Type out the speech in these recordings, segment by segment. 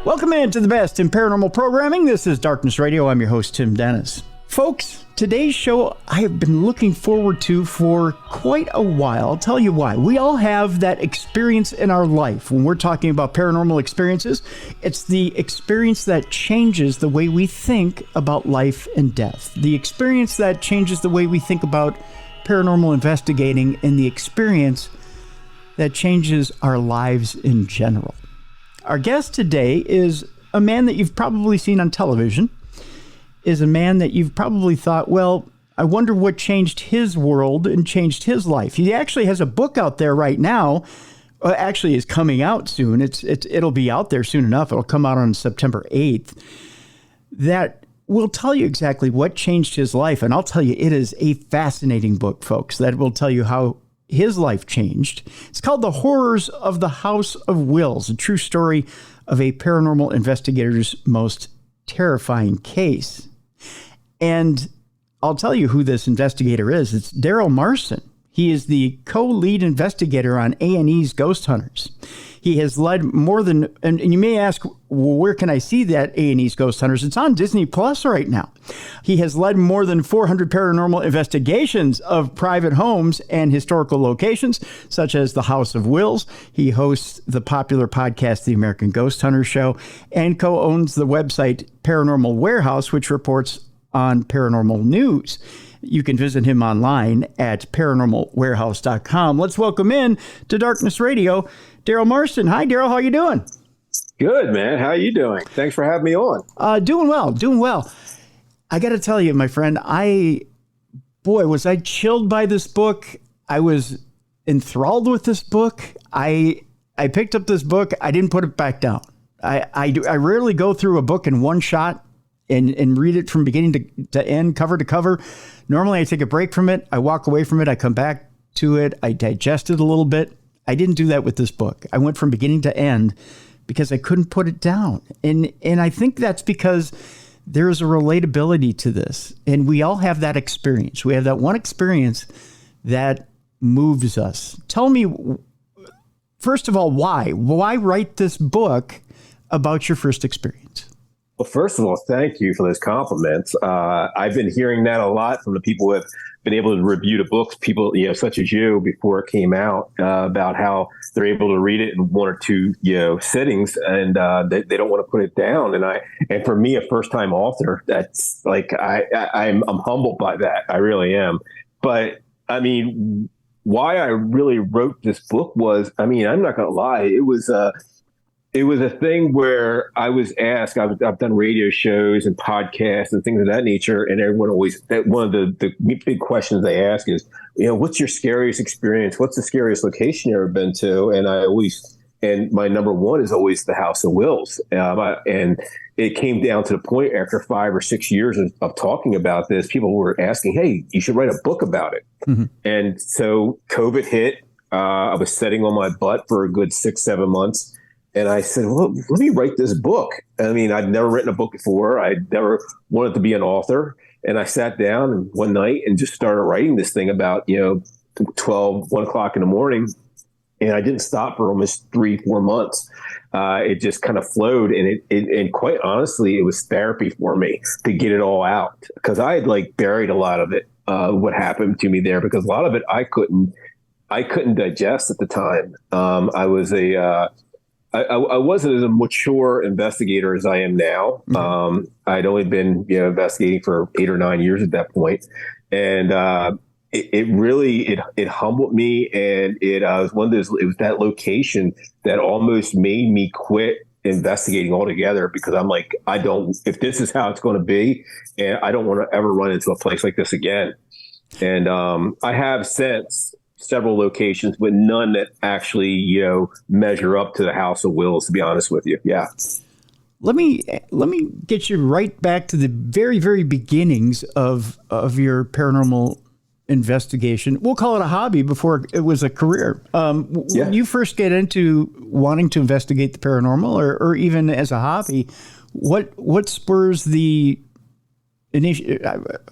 Welcome into the best in paranormal programming. This is Darkness Radio. I'm your host, Tim Dennis. Folks, today's show I have been looking forward to for quite a while. I'll tell you why. We all have that experience in our life. When we're talking about paranormal experiences, it's the experience that changes the way we think about life and death. The experience that changes the way we think about paranormal investigating, and the experience that changes our lives in general. Our guest today is a man that you've probably seen on television, is a man that you've probably thought, well, I wonder what changed his world and changed his life. He actually has a book out there right now. Actually is coming out soon. It'll be out there soon enough. It'll come out on September 8th. That will tell you exactly what changed his life. And I'll tell you, it is a fascinating book, folks, that will tell you how his life changed. It's called The Horrors of the House of Wills, a true story of a paranormal investigator's most terrifying case. And I'll tell you who this investigator is. It's Daryl Marston. He is the co-lead investigator on A&E's Ghost Hunters. He has led more than, and you may ask, well, where can I see that A&E's Ghost Hunters? It's on Disney Plus right now. He has led more than 400 paranormal investigations of private homes and historical locations, such as the House of Wills. He hosts the popular podcast, The American Ghost Hunter Show, and co-owns the website Paranormal Warehouse, which reports on paranormal news. You can visit him online at paranormalwarehouse.com. Let's welcome in to Darkness Radio, Daryl Marston. Hi, Daryl. How you doing? Good, man. How you doing? Thanks for having me on. Doing well. I got to tell you, my friend, was I chilled by this book. I was enthralled with this book. I picked up this book. I didn't put it back down. I rarely go through a book in one shot and read it from beginning to end, cover to cover. Normally I take a break from it. I walk away from it. I come back to it. I digest it a little bit. I didn't do that with this book. I went from beginning to end because I couldn't put it down. And I think that's because there is a relatability to this. And we all have that experience. We have that one experience that moves us. Tell me, first of all, why? Why write this book about your first experience? Well, first of all, thank you for those compliments. I've been hearing that a lot from the people who have been able to review the books, people, such as you, before it came out, about how they're able to read it in one or two, sittings, and they don't want to put it down. And for me, a first-time author, that's like I'm humbled by that. I really am. But I mean, why I really wrote this book was, I'm not going to lie, it was a thing where I was asked, I've done radio shows and podcasts and things of that nature. And everyone always, one of the big questions they ask is, what's your scariest experience? What's the scariest location you've ever been to? And my number one is always the House of Wills. And it came down to the point after 5 or 6 years of talking about this, people were asking, hey, you should write a book about it. Mm-hmm. And so COVID hit. I was sitting on my butt for a good 6-7 months. And I said, well, let me write this book. I'd never written a book before. I'd never wanted to be an author. And I sat down one night and just started writing this thing about, 1 o'clock in the morning. And I didn't stop for almost 3-4 months. It just kind of flowed. And quite honestly, it was therapy for me to get it all out. Because I had buried a lot of it, what happened to me there. Because a lot of it I couldn't digest at the time. I wasn't as a mature investigator as I am now. Mm-hmm. I'd only been, investigating for 8 or 9 years at that point. And it really humbled me. And it was it was that location that almost made me quit investigating altogether, because I'm like, if this is how it's going to be, and I don't want to ever run into a place like this again. And I have since several locations, but none that actually, measure up to the House of Wills, to be honest with you. Yeah. Let me get you right back to the very, very beginnings of your paranormal investigation. We'll call it a hobby before it was a career. When you first get into wanting to investigate the paranormal, or even as a hobby, what spurs the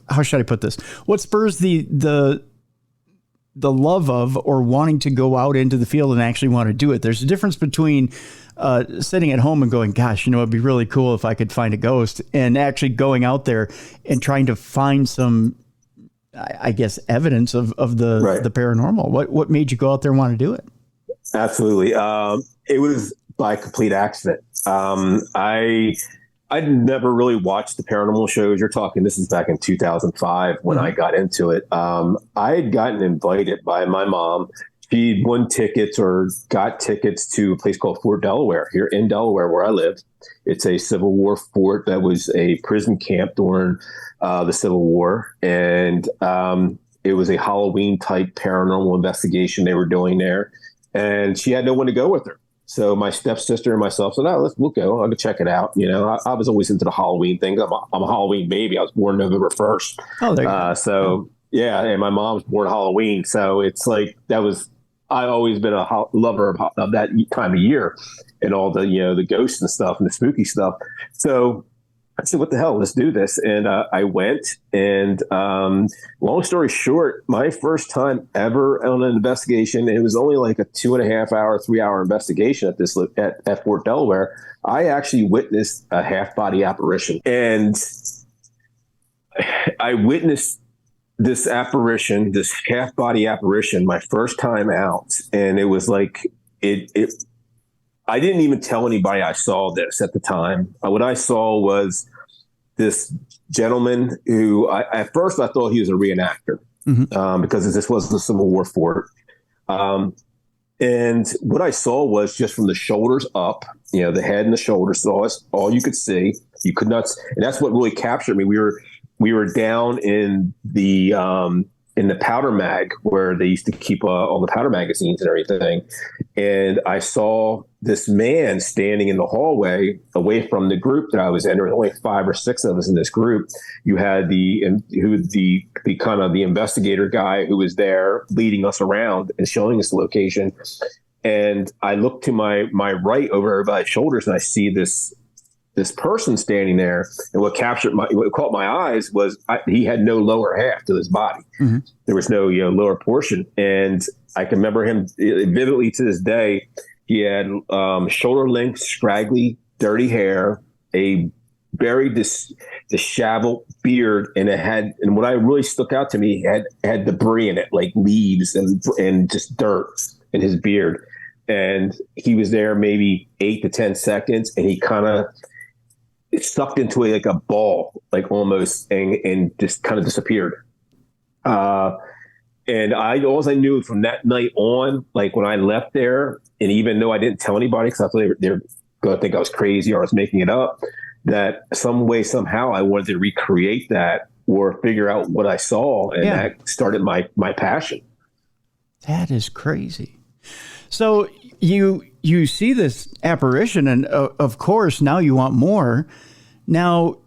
how should I put this? What spurs the the love of or wanting to go out into the field and actually want to do it. There's a difference between sitting at home and going, gosh, it'd be really cool if I could find a ghost, and actually going out there and trying to find some, I guess, evidence of the paranormal. What made you go out there and want to do it? Absolutely. It was by complete accident. I'd never really watched the paranormal shows. You're talking, this is back in 2005 when I got into it. I had gotten invited by my mom. She won tickets or got tickets to a place called Fort Delaware here in Delaware, where I live. It's a Civil War fort that was a prison camp during the Civil War. And it was a Halloween type paranormal investigation they were doing there. And she had no one to go with her. So my stepsister and myself said, we'll go. I'll go check it out. I was always into the Halloween thing. I'm a Halloween baby. I was born November 1st. Oh, there you go. So, yeah, and my mom was born Halloween. So it's like I've always been a lover of that time of year and all the, the ghosts and stuff and the spooky stuff. So I said, what the hell, let's do this. And I went, and long story short, my first time ever on an investigation, it was only like a 2.5 hour, 3 hour investigation at Fort Delaware. I actually witnessed a half body apparition, and I witnessed this apparition, this half body apparition, my first time out. And it was like, I didn't even tell anybody I saw this at the time. What I saw was this gentleman who, at first I thought he was a reenactor, because this was the Civil War fort. And what I saw was just from the shoulders up, the head and the shoulders, so all you could see. You could not, and that's what really captured me. We were down in the powder mag where they used to keep all the powder magazines and everything. And I saw this man standing in the hallway away from the group that I was in. There was only 5 or 6 of us in this group. You had the kind of the investigator guy who was there leading us around and showing us the location. And I looked to my right over everybody's shoulders, and I see this person standing there. And what caught my eyes was he had no lower half to his body. Mm-hmm. There was no lower portion. And I can remember him vividly to this day. He had shoulder length, scraggly, dirty hair, a very disheveled beard, and and what really stuck out to me, had debris in it, like leaves and just dirt in his beard. And he was there maybe 8 to 10 seconds, and he kind of sucked into like a ball, like almost, and just kind of disappeared. And all I knew from that night on, like when I left there, and even though I didn't tell anybody because I thought they were going to think I was crazy or I was making it up, that some way, somehow I wanted to recreate that or figure out what I saw. And that started my passion. That is crazy. So you see this apparition, and of course, now you want more. Now,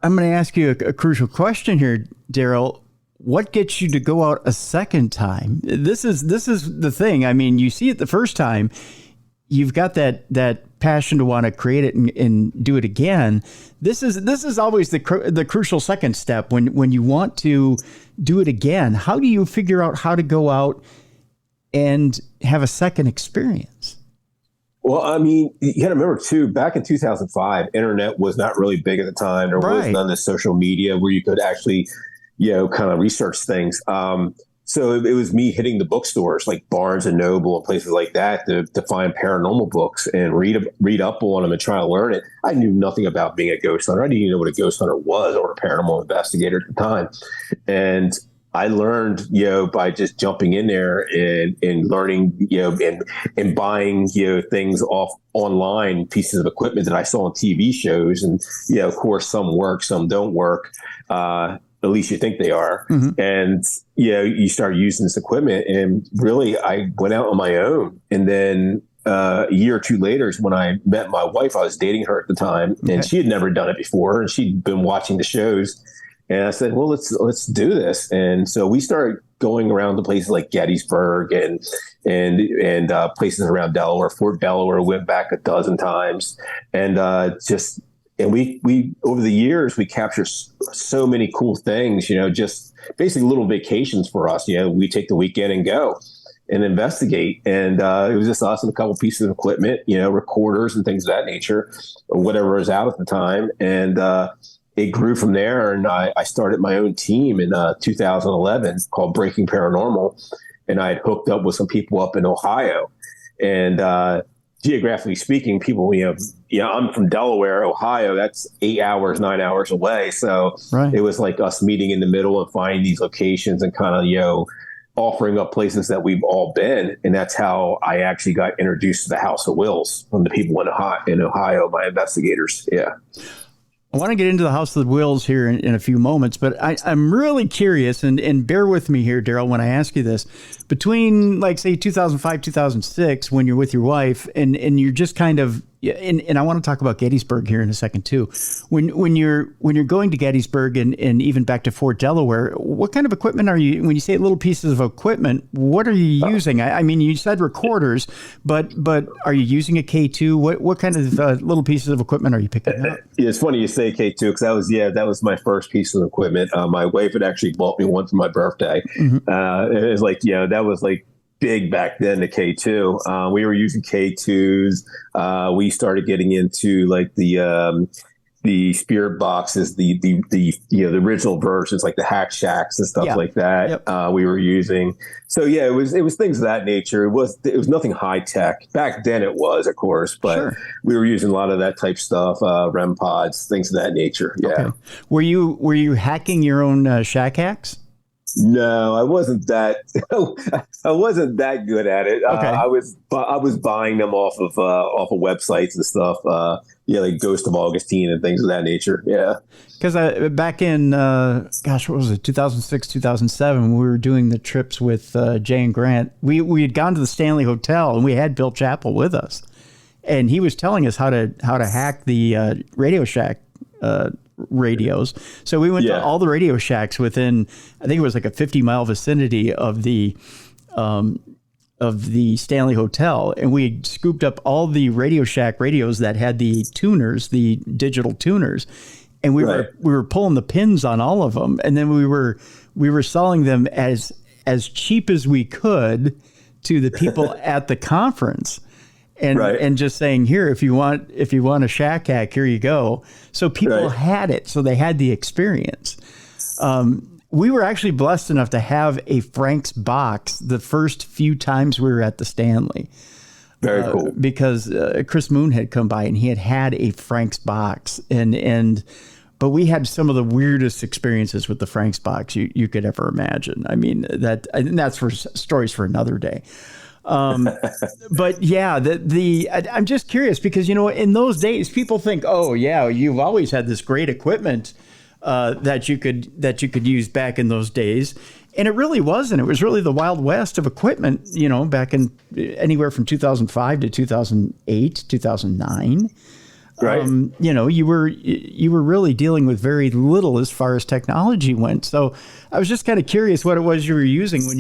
I'm going to ask you a crucial question here, Daryl. What gets you to go out a second time? This is the thing. I mean, you see it the first time, you've got that passion to want to create it and do it again. This is always the crucial second step when you want to do it again. How do you figure out how to go out and have a second experience? Well, I mean, you got to remember too, back in 2005, internet was not really big at the time. There was none of the social media where you could actually, kind of research things. So it was me hitting the bookstores like Barnes and Noble and places like that to find paranormal books and read up on them and try to learn it. I knew nothing about being a ghost hunter. I didn't even know what a ghost hunter was or a paranormal investigator at the time. And I learned, by just jumping in there and learning, and buying, things off online, pieces of equipment that I saw on TV shows. And, of course, some work, some don't work. At least you think they are. Mm-hmm. And, you start using this equipment. And really, I went out on my own. And then a year or two later is when I met my wife. I was dating her at the time, and she had never done it before. And she'd been watching the shows. And I said, well, let's do this. And so we started going around to places like Gettysburg and places around Delaware. Fort Delaware, went back a dozen times, and and we over the years we capture so many cool things, just basically little vacations for us. We take the weekend and go and investigate, and it was just us and a couple pieces of equipment, recorders and things of that nature, or whatever was out at the time, and it grew from there. And I started my own team in 2011 called Breaking Paranormal, and I had hooked up with some people up in Ohio, and geographically speaking, people, I'm from Delaware, Ohio. That's 8 hours, 9 hours away. So It was like us meeting in the middle and finding these locations and kind of, offering up places that we've all been. And that's how I actually got introduced to the House of Wills from the people in Ohio, my investigators. Yeah. I want to get into the House of the Wills here in a few moments, but I'm really curious, and bear with me here, Daryl, when I ask you this. Between, like, say, 2005, 2006, when you're with your wife, and you're just kind of, and I want to talk about Gettysburg here in a second too. When you're going to Gettysburg and even back to Fort Delaware, what kind of equipment are you? When you say little pieces of equipment, what are you using? I mean, you said recorders, but are you using a K2? What kind of little pieces of equipment are you picking up? It's funny you say K2 because that was my first piece of equipment. My wife had actually bought me one for my birthday. Mm-hmm. It was like that was like big back then, the K2. We were using K2s. We started getting into like the spirit boxes, the original versions, like the hack shacks and stuff like that. Yep. We were using. So it was things of that nature. It was nothing high tech back then. It was, of course, but we were using a lot of that type stuff, REM pods, things of that nature. Yeah. Okay. Were you hacking your own shack hacks? No, I wasn't that. I wasn't that good at it. Okay. I was buying them off of websites and stuff. Like Ghost of Augustine and things of that nature. Yeah. Because back in what was it, 2006, 2007, when we were doing the trips with Jay and Grant, we had gone to the Stanley Hotel and we had Bill Chappell with us, and he was telling us how to hack the Radio Shack radios. So we went to all the Radio Shacks within, I think it was like a 50-mile vicinity of the Stanley Hotel, and we scooped up all the Radio Shack radios that had the tuners, the digital tuners, and we were pulling the pins on all of them, and then we were selling them as cheap as we could to the people at the conference. And just saying, here, if you want a shack hack, here you go. So people had it, so they had the experience. We were actually blessed enough to have a Frank's box the first few times we were at the Stanley. Very cool. Because Chris Moon had come by and he had a Frank's box, but we had some of the weirdest experiences with the Frank's box you could ever imagine. I mean, that's for stories for another day. But I'm just curious because, in those days, people think, oh yeah, you've always had this great equipment, that you could use back in those days. And it really wasn't. It was really the Wild West of equipment, back in anywhere from 2005 to 2008, 2009. Right. You were really dealing with very little as far as technology went. So I was just kind of curious what it was you were using when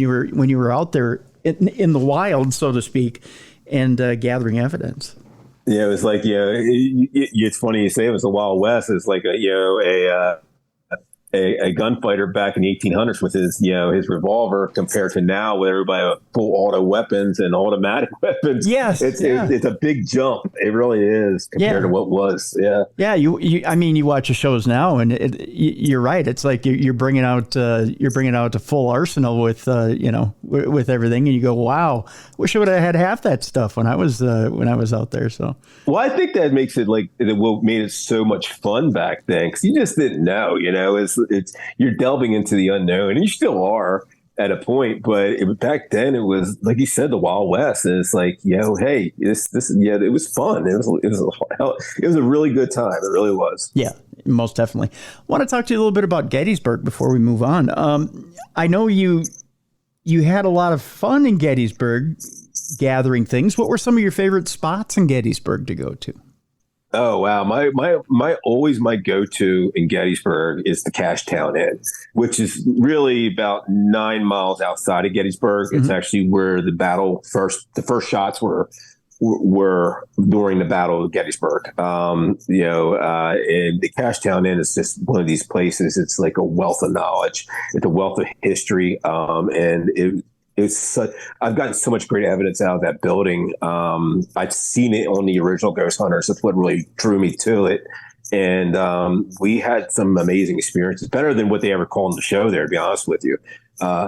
you were out there in the wild, so to speak, and gathering evidence. Yeah, it was like, it's funny you say it was the Wild West. It's like a gunfighter back in the 1800s with his revolver compared to now with everybody with full auto weapons and automatic weapons. Yes, it's a big jump. It really is compared to what was. Yeah, yeah. You watch the shows now, and you're right. It's like you're bringing out a full arsenal with with everything, and you go, wow, wish I would have had half that stuff when I was out there. So, well, I think that makes it what made it so much fun back then, because you just didn't know. You're delving into the unknown, and you still are at a point. But back then, it was like you said, the Wild West, and it's like, hey, it was fun. It was a really good time. It really was. Yeah, most definitely. I want to talk to you a little bit about Gettysburg before we move on. I know you had a lot of fun in Gettysburg gathering things. What were some of your favorite spots in Gettysburg to go to? Oh, wow. My go-to in Gettysburg is the Cashtown Inn, which is really about 9 miles outside of Gettysburg. Mm-hmm. It's actually where the first shots were were during the Battle of Gettysburg. And the Cashtown Inn is just one of these places. It's like a wealth of knowledge. It's a wealth of history. It's such, I've gotten so much great evidence out of that building. I've seen it on the original Ghost Hunters. That's what really drew me to it. And we had some amazing experiences, better than what they ever called the show there, to be honest with you,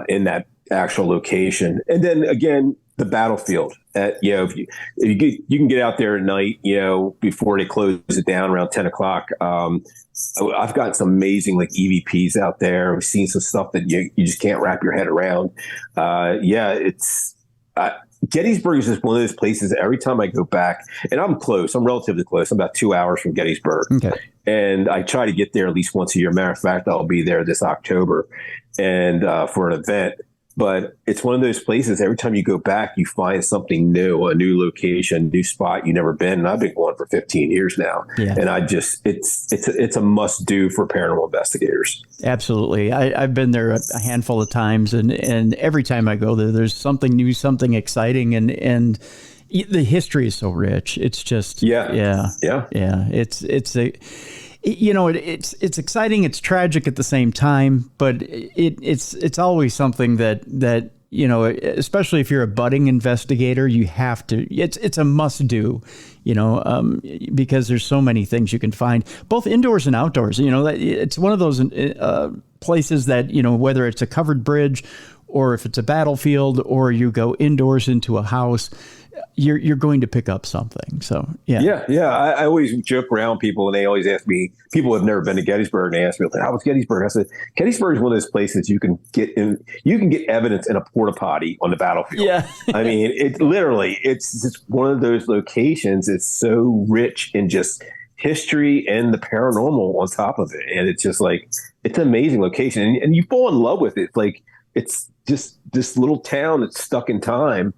in that actual location. And then again, the battlefield. If you can get out there at night, before they close it down around 10 o'clock. I've got some amazing like EVPs out there. We've seen some stuff that you just can't wrap your head around. Gettysburg is just one of those places that every time I go back, and I'm relatively close. I'm about 2 hours from Gettysburg. Okay. And I try to get there at least once a year. Matter of fact, I'll be there this October and for an event. But it's one of those places, every time you go back, you find something new, a new location, new spot you've never been. And I've been going for 15 years now. Yeah. And it's a must do for paranormal investigators. Absolutely. I've been there a handful of times, and every time I go there, there's something new, something exciting, and the history is so rich. It's just, it's exciting. It's tragic at the same time, but it's always something that especially if you're a budding investigator, you have to. It's a must do, because there's so many things you can find, both indoors and outdoors. It's one of those places that whether it's a covered bridge, or if it's a battlefield, or you go indoors into a house, you're going to pick up something. So, yeah. I always joke around people, and they always ask me, people who have never been to Gettysburg, and they ask me, how was Gettysburg? I said, Gettysburg is one of those places you can get evidence in a porta potty on the battlefield. Yeah. I mean, it's just one of those locations. It's so rich in just history and the paranormal on top of it. And it's just like, it's an amazing location. And you fall in love with it. Like, it's just this little town that's stuck in time.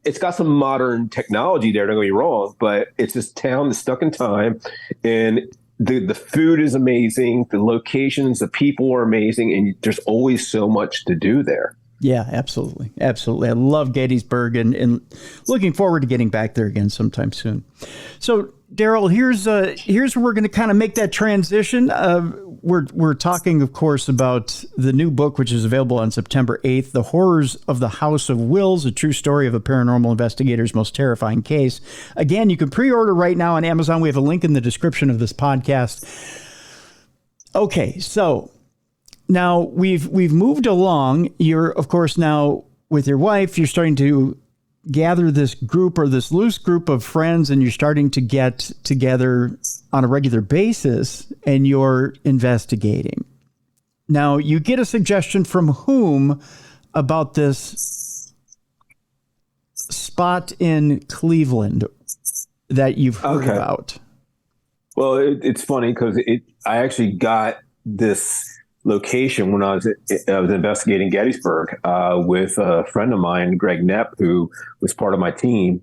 It's got some modern technology there, don't get me wrong, but it's this town that's stuck in time, and the food is amazing, the locations, the people are amazing, and there's always so much to do there. Yeah, absolutely. Absolutely. I love Gettysburg, and looking forward to getting back there again sometime soon. So, Daryl, here's where we're going to kind of make that transition. We're talking, of course, about the new book, which is available on September 8th, The Horrors of the House of Wills, a true story of a paranormal investigator's most terrifying case. Again, you can pre-order right now on Amazon. We have a link in the description of this podcast. Okay, so now we've moved along. You're, of course, now with your wife, you're starting to gather this group, or this loose group of friends, and you're starting to get together on a regular basis, and you're investigating. Now, you get a suggestion from whom about this spot in Cleveland that you've heard about? Well, it's funny because I actually got this location when I was investigating Gettysburg with a friend of mine, Greg Knepp, who was part of my team.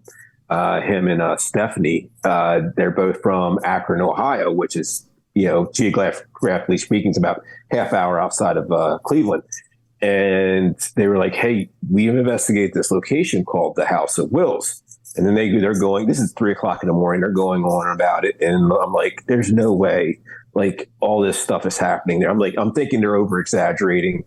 Him and Stephanie, they're both from Akron, Ohio, which is, geographically speaking, it's about half hour outside of Cleveland. And they were like, "Hey, we investigate this location called the House of Wills." And then they're going, this is 3:00 in the morning. They're going on about it. And I'm like, there's no way. Like, all this stuff is happening there. I'm thinking they're over exaggerating.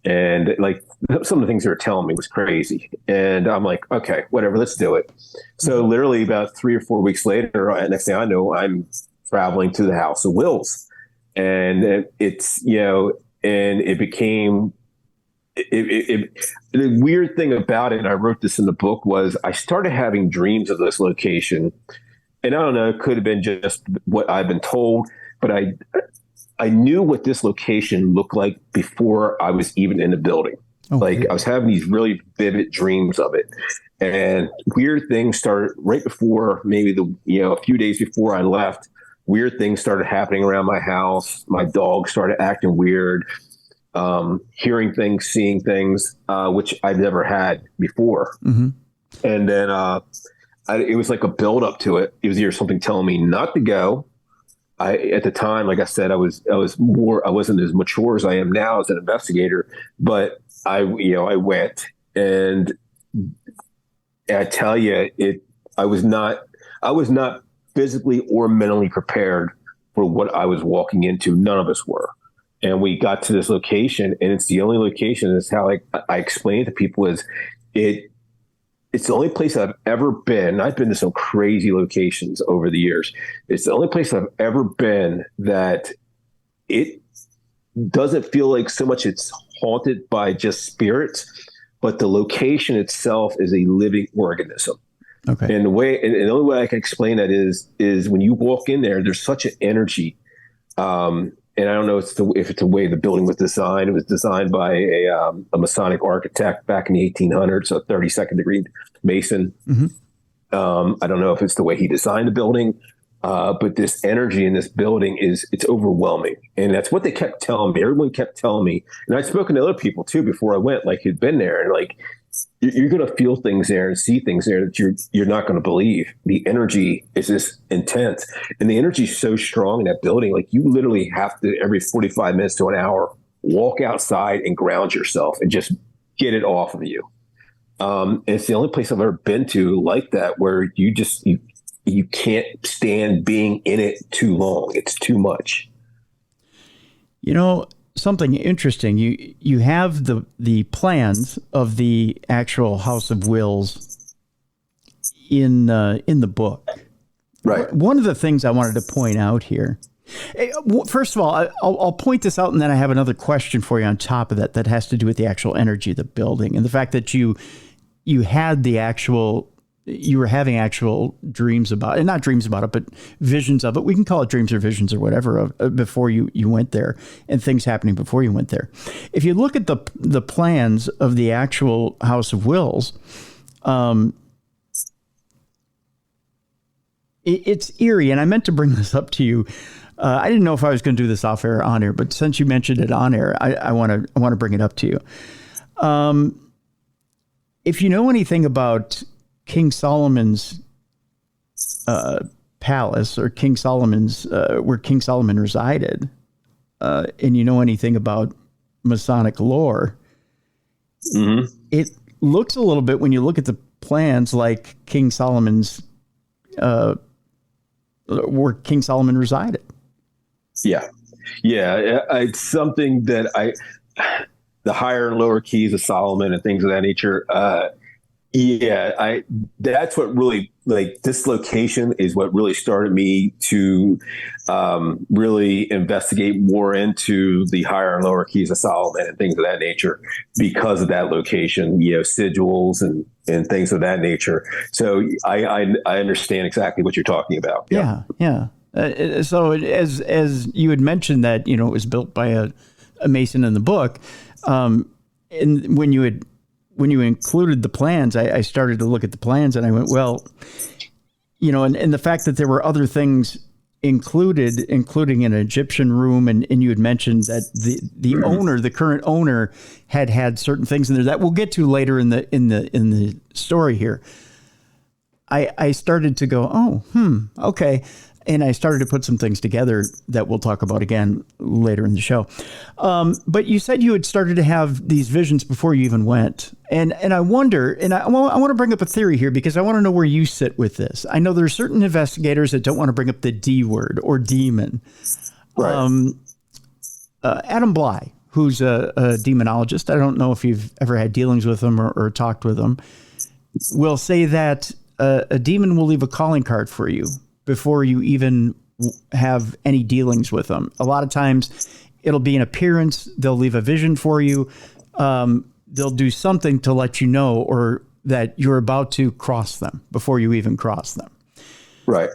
And like, some of the things they were telling me was crazy. And I'm like, okay, whatever, let's do it. So literally about 3 or 4 weeks later, next thing I know, I'm traveling to the House of Wills. And it's, and it became, the weird thing about it, and I wrote this in the book, was I started having dreams of this location. And I don't know, it could have been just what I've been told, but I knew what this location looked like before I was even in the building. Okay. Like, I was having these really vivid dreams of it. And weird things started right before, maybe a few days before I left. Weird things started happening around my house. My dog started acting weird, hearing things, seeing things, which I'd never had before. Mm-hmm. And then it was like a build up to it. It was either something telling me not to go. At the time, like I said, I wasn't as mature as I am now as an investigator, but I went, and I tell you, I was not physically or mentally prepared for what I was walking into. None of us were. And we got to this location, and it's the only location. Is how I explained to people is it's the only place I've ever been. I've been to some crazy locations over the years. It's the only place I've ever been that it doesn't feel like so much it's haunted by just spirits, but the location itself is a living organism. Okay. And the only way I can explain that is when you walk in there, there's such an energy. And I don't know if it's the way the building was designed. It was designed by a Masonic architect back in the 1800s, a 32nd degree Mason. Mm-hmm. I don't know if it's the way he designed the building, but this energy in this building it's overwhelming. And that's what they kept telling me. Everyone kept telling me. And I'd spoken to other people too before I went, like who'd been there, and like, you're going to feel things there and see things there that you're not going to believe. The energy is just intense, and the energy is so strong in that building. Like you literally have to every 45 minutes to an hour walk outside and ground yourself and just get it off of you. It's the only place I've ever been to like that where you can't stand being in it too long. It's too much. You know, something interesting. You have the plans of the actual House of Wills in the book. Right. One of the things I wanted to point out here. First of all, I'll point this out, and then I have another question for you on top of that has to do with the actual energy of the building and the fact that you had you were having actual dreams about it, not dreams about it, but visions of it. We can call it dreams or visions or whatever before you went there, and things happening before you went there. If you look at the plans of the actual House of Wills, it's eerie. And I meant to bring this up to you. I didn't know if I was going to do this off air or on air, but since you mentioned it on air, I want to bring it up to you. If you know anything about King Solomon's palace, or King Solomon's where King Solomon resided, and you know anything about Masonic lore, mm-hmm. It looks a little bit, when you look at the plans, like King Solomon's where King Solomon resided. Yeah. It's something that the higher and lower keys of Solomon and things of that nature. That's what really, like, this location is what really started me to really investigate more into the higher and lower keys of Solomon and things of that nature because of that location, sigils and things of that nature. So I understand exactly what you're talking about. Yeah. So as you had mentioned that, it was built by a Mason in the book, and when you included the plans, I started to look at the plans, and I went, well, and the fact that there were other things included, including an Egyptian room, and you had mentioned that the owner, the current owner, had certain things in there that we'll get to later in the story here. I started to go, okay. And I started to put some things together that we'll talk about again later in the show. But you said you had started to have these visions before you even went. And I wonder, and I want to bring up a theory here because I want to know where you sit with this. I know there are certain investigators that don't want to bring up the D word or demon. Right. Adam Bly, who's a demonologist, I don't know if you've ever had dealings with him or talked with him, will say that a demon will leave a calling card for you before you even have any dealings with them. A lot of times it'll be an appearance. They'll leave a vision for you. They'll do something to let you know, or that you're about to cross them before you even cross them. Right.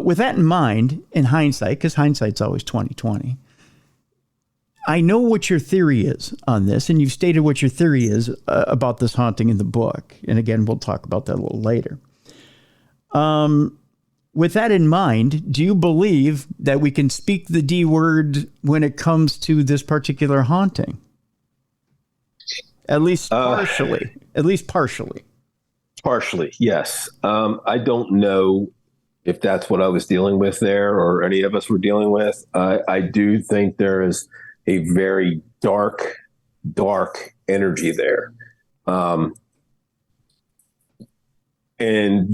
With that in mind, in hindsight, because hindsight's always 20/20, I know what your theory is on this, and you've stated what your theory is about this haunting in the book. And again, we'll talk about that a little later. With that in mind, do you believe that we can speak the D word when it comes to this particular haunting? At least partially. Partially, yes. I don't know if that's what I was dealing with there, or any of us were dealing with. I do think there is a very dark energy there. And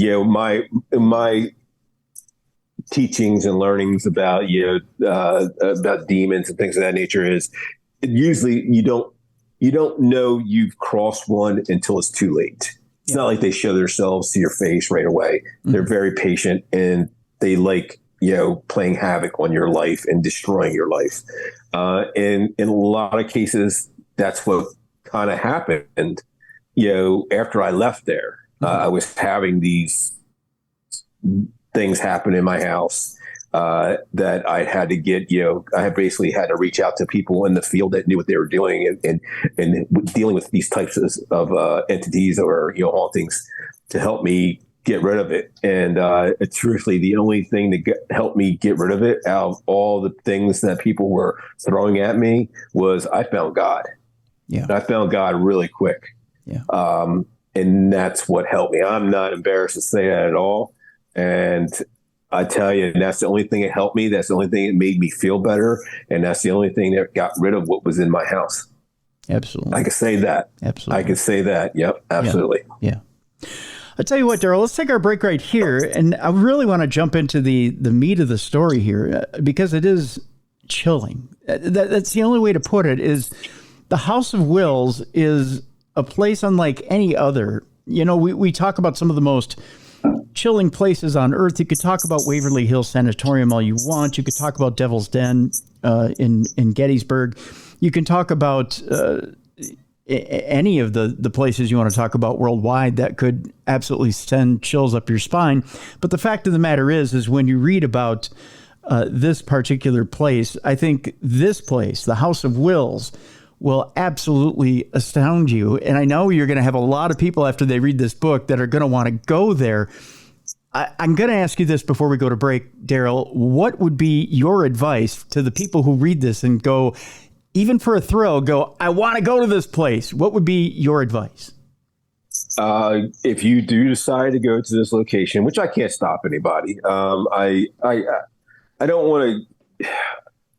my teachings and learnings about about demons and things of that nature is usually you don't know you've crossed one until it's too late. It's not like they show themselves to your face right away. Mm-hmm. They're very patient, and they like playing havoc on your life and destroying your life. And in a lot of cases, that's what kind of happened. After I left there, I was having these things happen in my house that I had to get, I basically had to reach out to people in the field that knew what they were doing and dealing with these types of entities or, hauntings to help me get rid of it. And truthfully, the only thing that helped me get rid of it out of all the things that people were throwing at me was I found God. Yeah. And I found God really quick. Yeah. And that's what helped me. I'm not embarrassed to say that at all. And I tell you, that's the only thing that helped me. That's the only thing that made me feel better. And that's the only thing that got rid of what was in my house. Absolutely. I can say that. Absolutely. I can say that. Yep. Absolutely. Yeah. I'll tell you what, Daryl, let's take our break right here. And I really want to jump into the meat of the story here because it is chilling. That's the only way to put it is the House of Wills is a place unlike any other. We talk about some of the most chilling places on earth. You could talk about Waverly Hills Sanatorium all you want. You could talk about Devil's Den in Gettysburg. You can talk about any of the places you want to talk about worldwide that could absolutely send chills up your spine. But the fact of the matter is when you read about this particular place, I think this place, the House of Wills, will absolutely astound you. And I know you're going to have a lot of people after they read this book that are going to want to go there. I'm going to ask you this before we go to break, Daryl. What would be your advice to the people who read this and go, even for a thrill, I want to go to this place? What would be your advice? If you do decide to go to this location, which I can't stop anybody, I don't want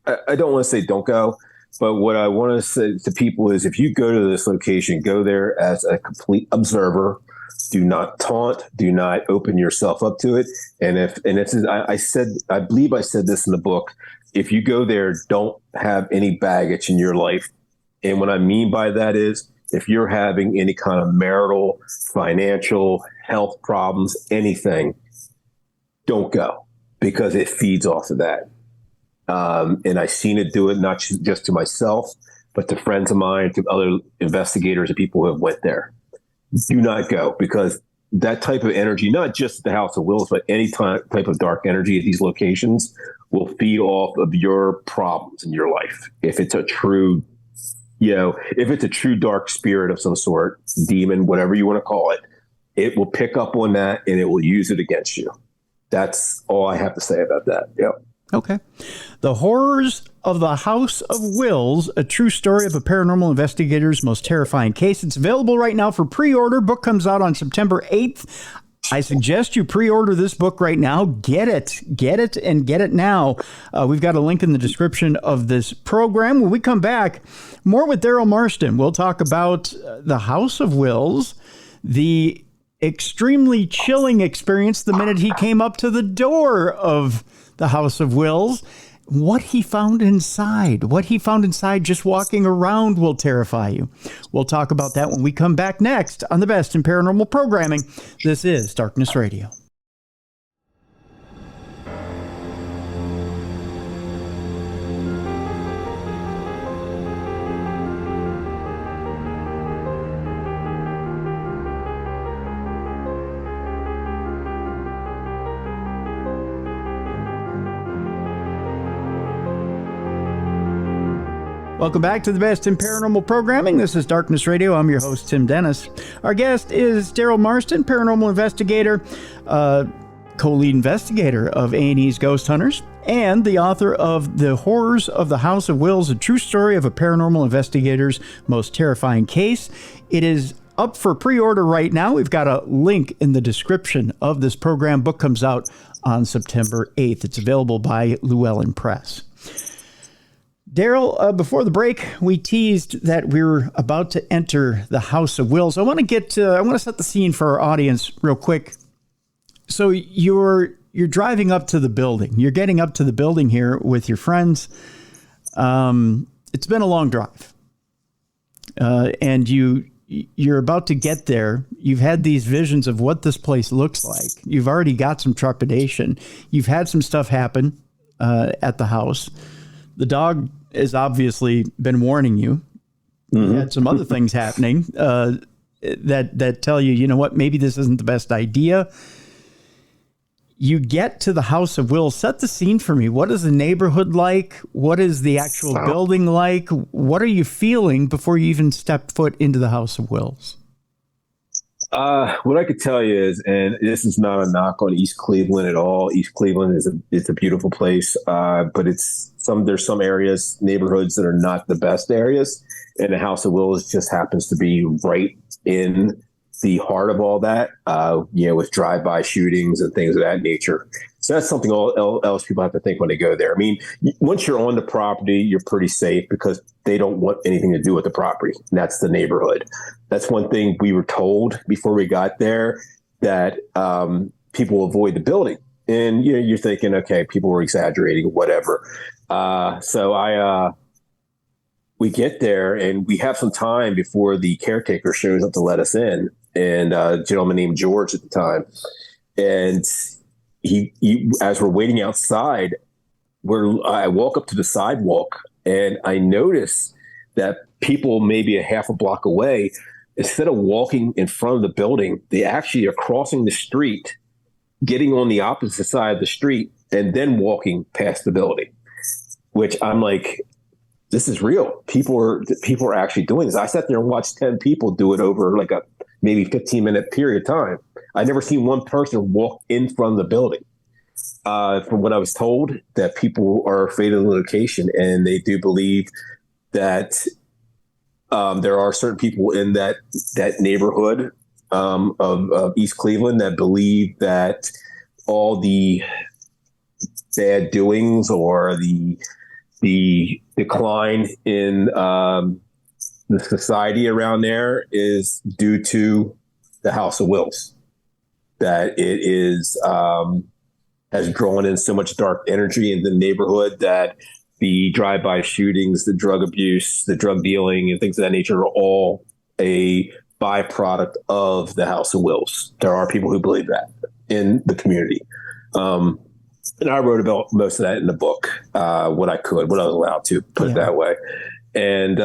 to say don't go. But what I want to say to people is if you go to this location, go there as a complete observer. Do not taunt. Do not open yourself up to it. I believe I said this in the book. If you go there, don't have any baggage in your life. And what I mean by that is if you're having any kind of marital, financial, health problems, anything, don't go because it feeds off of that. And I've seen it do it, not just to myself, but to friends of mine, to other investigators and people who have went there. Do not go because that type of energy, not just the House of Wills, but any type of dark energy at these locations will feed off of your problems in your life. If it's a true, dark spirit of some sort, demon, whatever you want to call it, it will pick up on that and it will use it against you. That's all I have to say about that. Yep. Okay. The Horrors of the House of Wills, a true story of a paranormal investigator's most terrifying case. It's available right now for pre-order. Book comes out on September 8th. I suggest you pre-order this book right now. Get it, and get it now. We've got a link in the description of this program. When we come back, more with Daryl Marston. We'll talk about the House of Wills, the extremely chilling experience the minute he came up to the door of the House of Wills. What he found inside just walking around will terrify you. We'll talk about that when we come back next on the best in paranormal programming. This is Darkness Radio. Welcome back to the best in paranormal programming. This is Darkness Radio. I'm your host, Tim Dennis. Our guest is Daryl Marston, paranormal investigator, co-lead investigator of A&E's Ghost Hunters, and the author of The Horrors of the House of Wills, a true story of a paranormal investigator's most terrifying case. It is up for pre-order right now. We've got a link in the description of this program. Book comes out on September 8th. It's available by Llewellyn Press. Daryl, before the break, we teased that we were about to enter the House of Wills. I want to set the scene for our audience real quick. So you're driving up to the building. You're getting up to the building here with your friends. It's been a long drive, and you're about to get there. You've had these visions of what this place looks like. You've already got some trepidation. You've had some stuff happen at the house. The dog has obviously been warning you. You've had some other things happening that tell you, you know what, maybe this isn't the best idea. You get to the House of Wills. Set the scene for me. What is the neighborhood like? What is the actual building like? What are you feeling before you even step foot into the House of Wills? What I could tell you is, and this is not a knock on East Cleveland at all. East Cleveland is a beautiful place, but there's some areas, neighborhoods that are not the best areas, and the House of Wills just happens to be right in the heart of all that. With drive-by shootings and things of that nature. So that's something else people have to think when they go there. I mean, once you're on the property, you're pretty safe because they don't want anything to do with the property. And that's the neighborhood. That's one thing we were told before we got there, that people avoid the building. And you're thinking, okay, people were exaggerating, whatever. We get there and we have some time before the caretaker shows up to let us in. And a gentleman named George at the time. And he as we're waiting outside, I walk up to the sidewalk and I notice that people maybe a half a block away, instead of walking in front of the building, they actually are crossing the street, getting on the opposite side of the street, and then walking past the building, which I'm like, this is real. People are actually doing this. I sat there and watched 10 people do it over like a maybe 15-minute period of time. I never seen one person walk in front of the building. From what I was told, that people are afraid of the location, and they do believe that there are certain people in that neighborhood of East Cleveland that believe that all the bad doings or the decline in the society around there is due to the House of Wills. That it is has drawn in so much dark energy in the neighborhood that the drive-by shootings, the drug abuse, the drug dealing, and things of that nature are all a byproduct of the House of Wills. There are people who believe that in the community. And I wrote about most of that in the book, what I was allowed to, put it that way. And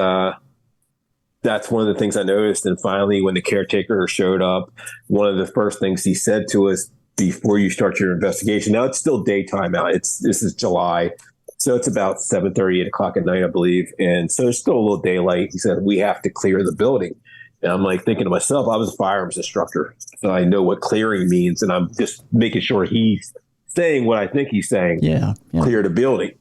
that's one of the things I noticed. And finally, when the caretaker showed up, one of the first things he said to us before you start your investigation, now it's still daytime out. This is July. So it's about 7:30, 8 o'clock at night, I believe. And so there's still a little daylight. He said, we have to clear the building. And I'm like thinking to myself, I was a firearms instructor, so I know what clearing means. And I'm just making sure he's saying what I think he's saying. Yeah. Clear the building.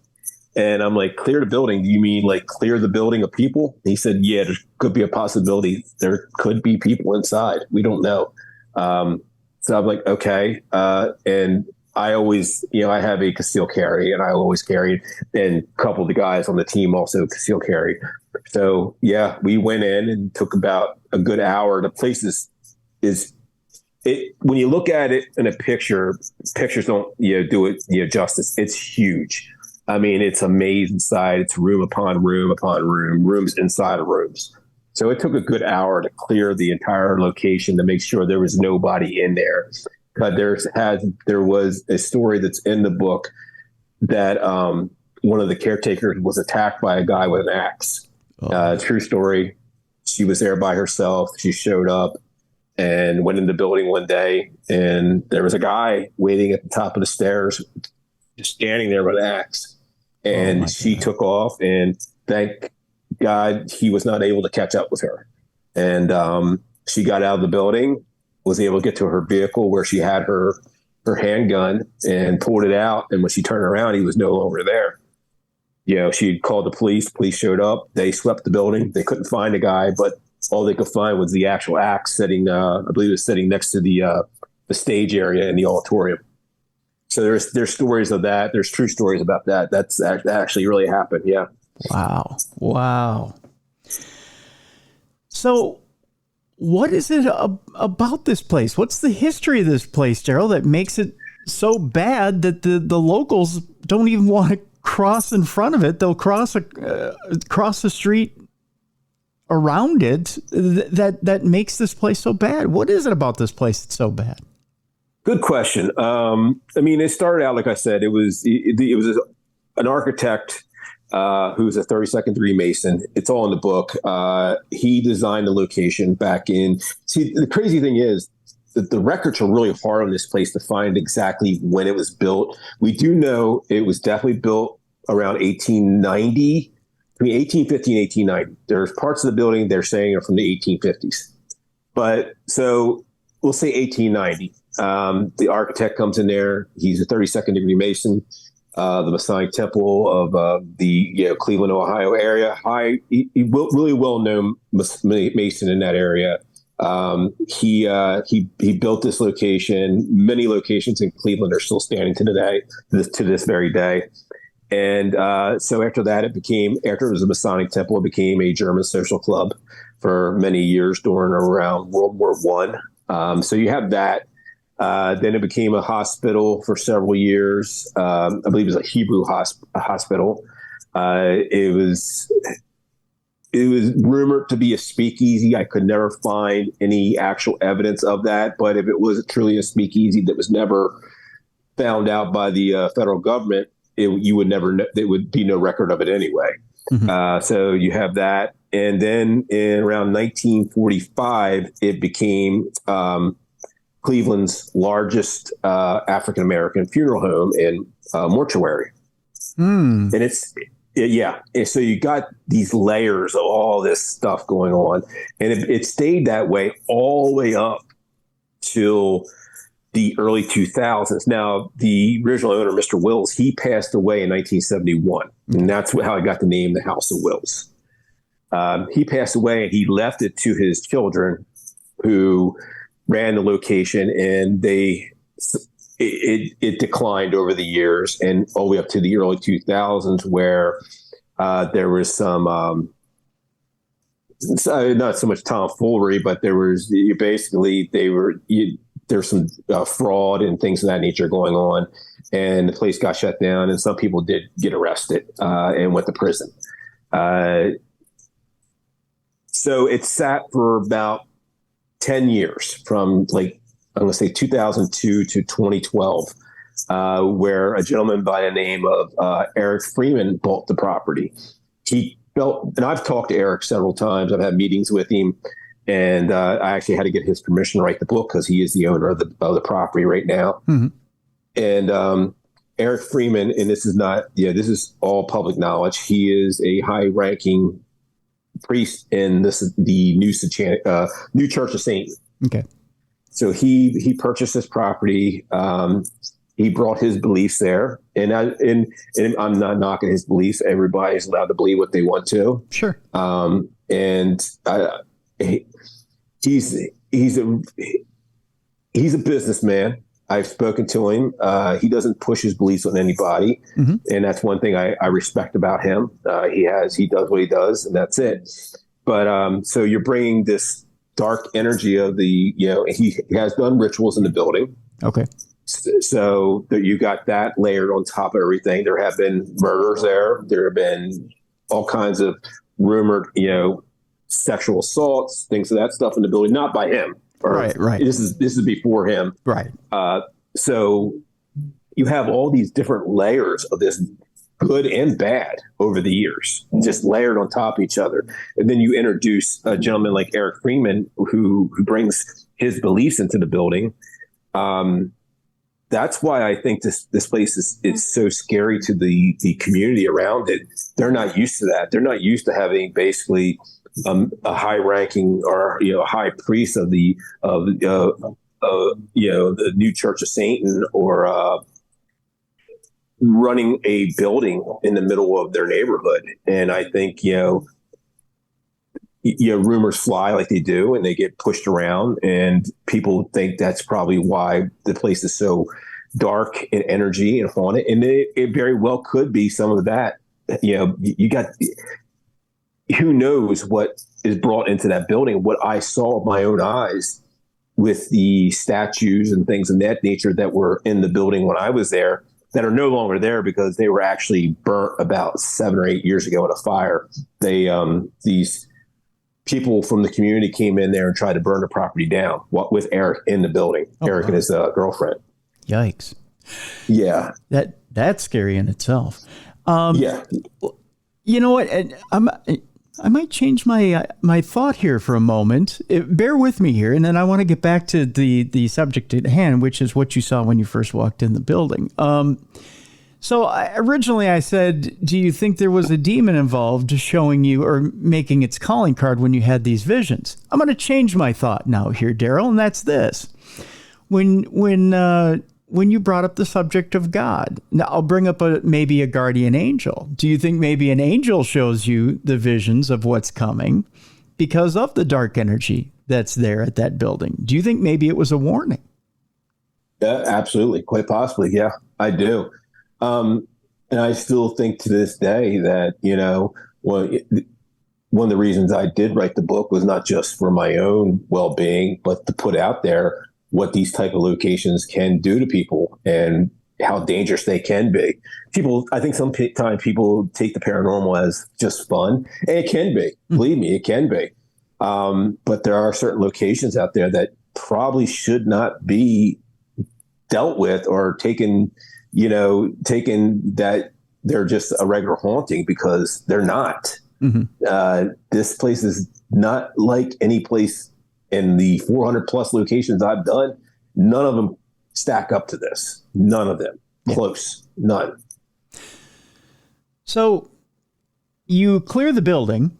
And I'm like, clear the building? Do you mean like clear the building of people? And he said, yeah, there could be a possibility. There could be people inside. We don't know. So I'm like, okay. And I always, I have a concealed carry, and I always carried, and a couple of the guys on the team also concealed carry. So yeah, we went in and took about a good hour. The place is when you look at it in a pictures don't do it justice. It's huge. I mean, it's amazing inside. It's room upon room upon room, rooms inside of rooms. So it took a good hour to clear the entire location to make sure there was nobody in there. There was a story that's in the book that one of the caretakers was attacked by a guy with an axe. True story. She was there by herself. She showed up and went in the building one day, and there was a guy waiting at the top of the stairs, just standing there with an axe. And she took off, and thank God he was not able to catch up with her. And she got out of the building, was able to get to her vehicle where she had her handgun, and pulled it out. And when she turned around, he was no longer there. She called the police. Police showed up. They swept the building. They couldn't find the guy, but all they could find was the actual axe sitting, I believe it was sitting next to the stage area in the auditorium. So there's stories of that. There's true stories about that. That actually really happened. Yeah. Wow. Wow. So what is it about this place? What's the history of this place, Daryl, that makes it so bad that the locals don't even want to cross in front of it? They'll cross the street around it. That makes this place so bad. What is it about this place that's so bad? Good question. It started out, like I said, it was an architect who was a 32nd degree Mason. It's all in the book. He designed the location back in. See, the crazy thing is that the records are really hard on this place to find exactly when it was built. We do know it was definitely built around 1890, between 1850 and 1890. There's parts of the building they're saying are from the 1850s. But so we'll say 1890. The architect comes in there. He's a 32nd degree Mason. The Masonic Temple of the Cleveland, Ohio area. Really well known Mason in that area. He built this location. Many locations in Cleveland are still standing to this very day. And so after that, after it was a Masonic Temple, it became a German social club for many years during around World War I. So you have that. Then it became a hospital for several years. I believe it was a Hebrew hospital. It was rumored to be a speakeasy. I could never find any actual evidence of that. But if it was truly a speakeasy that was never found out by the federal government, you would never know. There would be no record of it anyway. Mm-hmm. So you have that. And then in around 1945, it became Cleveland's largest African-American funeral home and mortuary. And and so you got these layers of all this stuff going on. And it stayed that way all the way up till the early 2000s. Now, the original owner, Mr. Wills, he passed away in 1971. And that's how I got the name the House of Wills. He passed away and he left it to his children who ran the location, and it declined over the years and all the way up to the early 2000s, where there was some not so much tomfoolery, but there's some fraud and things of that nature going on, and the place got shut down, and some people did get arrested and went to prison. So it sat for about 10 years, from I'm going to say 2002 to 2012, where a gentleman by the name of Eric Freeman bought the property. He felt, and I've talked to Eric several times. I've had meetings with him, and I actually had to get his permission to write the book because he is the owner of the property right now. Mm-hmm. And Eric Freeman, and this is all public knowledge. He is a high-ranking priest in the new Church of Satan. Okay. So he purchased this property. He brought his beliefs there, and I'm not knocking his beliefs. Everybody's allowed to believe what they want to. Sure. He's a businessman. I've spoken to him. He doesn't push his beliefs on anybody. Mm-hmm. And that's one thing I respect about him. He does what he does, and that's it. But so you're bringing this dark energy of he has done rituals in the building. Okay. So you got that layered on top of everything. There have been murders there. There have been all kinds of rumored, sexual assaults, things of that stuff in the building, not by him. Right. This is before him. Right. So you have all these different layers of this good and bad over the years, just layered on top of each other. And then you introduce a gentleman like Eric Freeman, who brings his beliefs into the building. That's why I think this place is so scary to the community around it. They're not used to that. They're not used to having basically a high ranking or a high priest of the new Church of Satan or running a building in the middle of their neighborhood. And I think rumors fly like they do, and they get pushed around, and people think that's probably why the place is so dark in energy and haunted. And it very well could be some of that you got, who knows what is brought into that building. What I saw with my own eyes with the statues and things of that nature that were in the building when I was there, that are no longer there because they were actually burnt about 7 or 8 years ago in a fire. These people from the community came in there and tried to burn the property down with Eric in the building. Eric and his girlfriend. Yikes. Yeah. That's scary in itself. Yeah. You know what? I might change my thought here for a moment. Bear with me here, and then I want to get back to the subject at hand, which is what you saw when you first walked in the building. Originally I said, do you think there was a demon involved showing you or making its calling card when you had these visions? I'm going to change my thought now here, Daryl, and that's this. When you brought up the subject of God, now I'll bring up maybe a guardian angel. Do you think maybe an angel shows you the visions of what's coming because of the dark energy that's there at that building? Do you think maybe it was a warning? Yeah, absolutely. Quite possibly. Yeah, I do. And I still think to this day that, one of the reasons I did write the book was not just for my own well-being, but to put out there what these type of locations can do to people and how dangerous they can be. I think sometimes people take the paranormal as just fun, and it can be. Believe me, it can be. But there are certain locations out there that probably should not be dealt with or taken that they're just a regular haunting, because they're not. This place is not like any place in the 400 plus locations I've done. None of them stack up to this. None of them. Close. None. So you clear the building,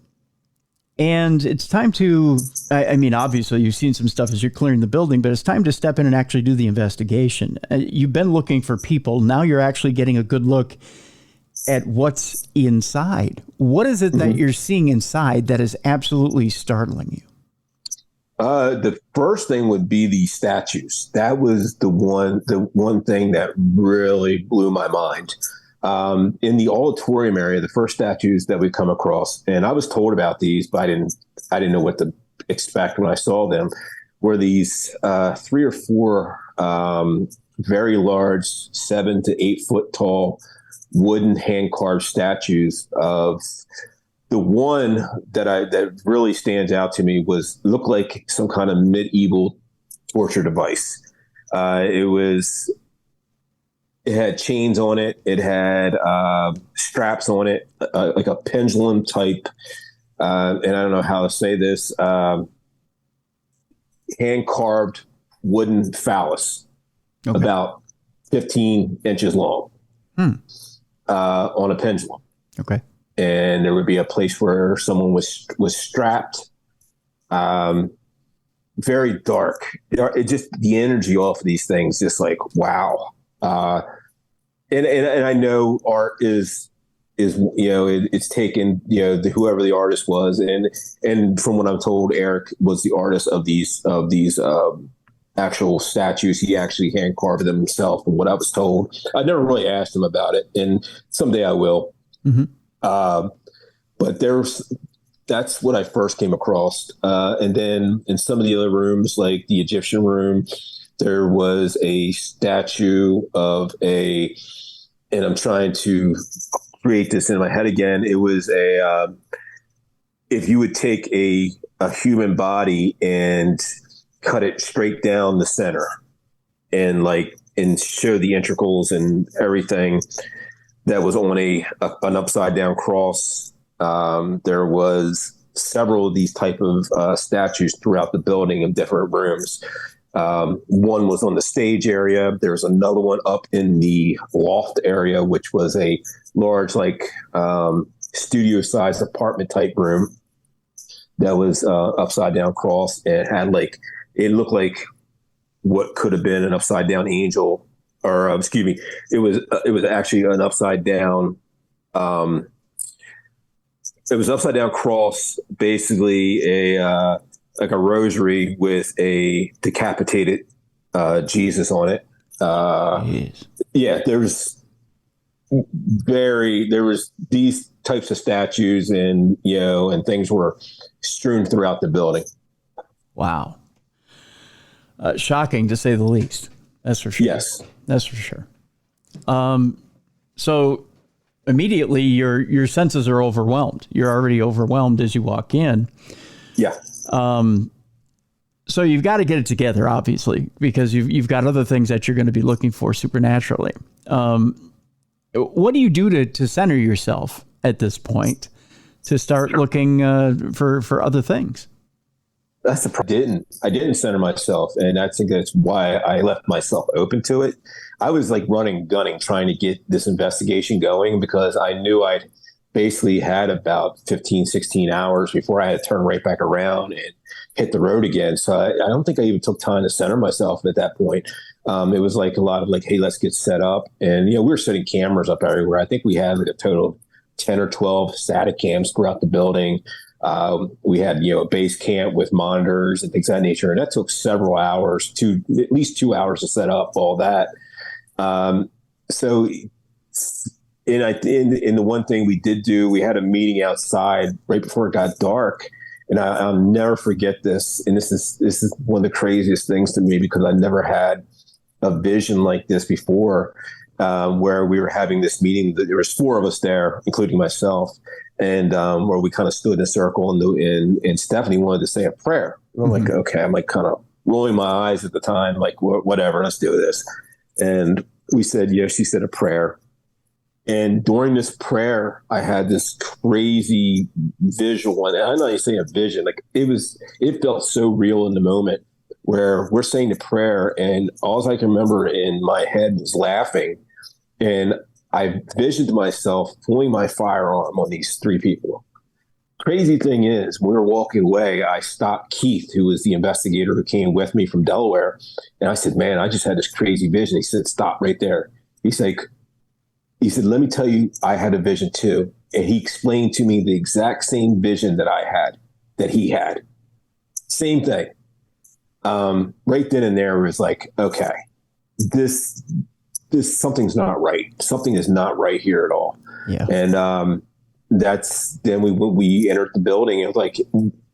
and it's time to, I mean, obviously you've seen some stuff as you're clearing the building, but it's time to step in and actually do the investigation. You've been looking for people. Now you're actually getting a good look at what's inside. What is it that you're seeing inside that is absolutely startling you? The first thing would be the statues. That was the one thing that really blew my mind. In the auditorium area, the first statues that we come across, and I was told about these, but I didn't know what to expect when I saw them, were these 3 or 4 very large 7 to 8 foot tall wooden hand carved statues of. The one that really stands out to me looked like some kind of medieval torture device. It had chains on it. It had straps on it, like a pendulum type. And I don't know how to say this. Hand carved wooden phallus, about 15 inches long, on a pendulum. Okay. And there would be a place where someone was strapped. Very dark. It just, the energy off of these things, just like, wow. And I know art is it's taken, whoever the artist was, and from what I'm told, Eric was the artist of these actual statues. He actually hand carved them himself, from what I was told. I never really asked him about it, and someday I will. But that's what I first came across. And then in some of the other rooms, like the Egyptian room, there was a statue of and I'm trying to create this in my head again. It was if you would take a human body and cut it straight down the center and show the intricals and everything, that was on an upside down cross. There was several of these type of statues throughout the building in different rooms. One was on the stage area. There's another one up in the loft area, which was a large, studio sized apartment type room that was upside down cross, and had it looked like what could have been an upside down angel. Or excuse me, it was actually an upside down. It was upside down cross, basically a rosary with a decapitated Jesus on it. Yeah, there was these types of statues and, and things were strewn throughout the building. Wow. Shocking to say the least. That's for sure. Yes. That's for sure. So immediately your senses are overwhelmed. You're already overwhelmed as you walk in. Yeah. So you've got to get it together, obviously, because you've got other things that you're going to be looking for supernaturally. What do you do to center yourself at this point to start looking for other things? That's the problem. I didn't center myself, and I think that's why I left myself open to it. I was like gunning, trying to get this investigation going because I knew I'd basically had about 15, 16 hours before I had to turn right back around and hit the road again. So I don't think I even took time to center myself at that point. It was like a lot of like, hey, let's get set up. And, we were setting cameras up everywhere. I think we had like a total of 10 or 12 static cams throughout the building. We had, a base camp with monitors and things of that nature. And that took several hours, at least 2 hours to set up all that. And the one thing we did do, we had a meeting outside right before it got dark. And I'll never forget this. And this is one of the craziest things to me because I never had a vision like this before, where we were having this meeting. There was 4 of us there, including myself, and where we kind of stood in a circle, and Stephanie wanted to say a prayer. And I'm like, okay, I'm like kind of rolling my eyes at the time, like whatever, let's do this. And we said, she said a prayer. And during this prayer, I had this crazy visual, and I'm not even saying a vision, like it felt so real in the moment where we're saying the prayer, and all I can remember in my head was laughing. And I visioned myself pulling my firearm on these 3 people. Crazy thing is, when we were walking away, I stopped Keith, who was the investigator who came with me from Delaware. And I said, man, I just had this crazy vision. He said, stop right there. He said, let me tell you, I had a vision too. And he explained to me the exact same vision that I had, that he had. Same thing. Right then and there was like, okay, this something's not right. Something is not right here at all. Yeah. And then we entered the building, and it was like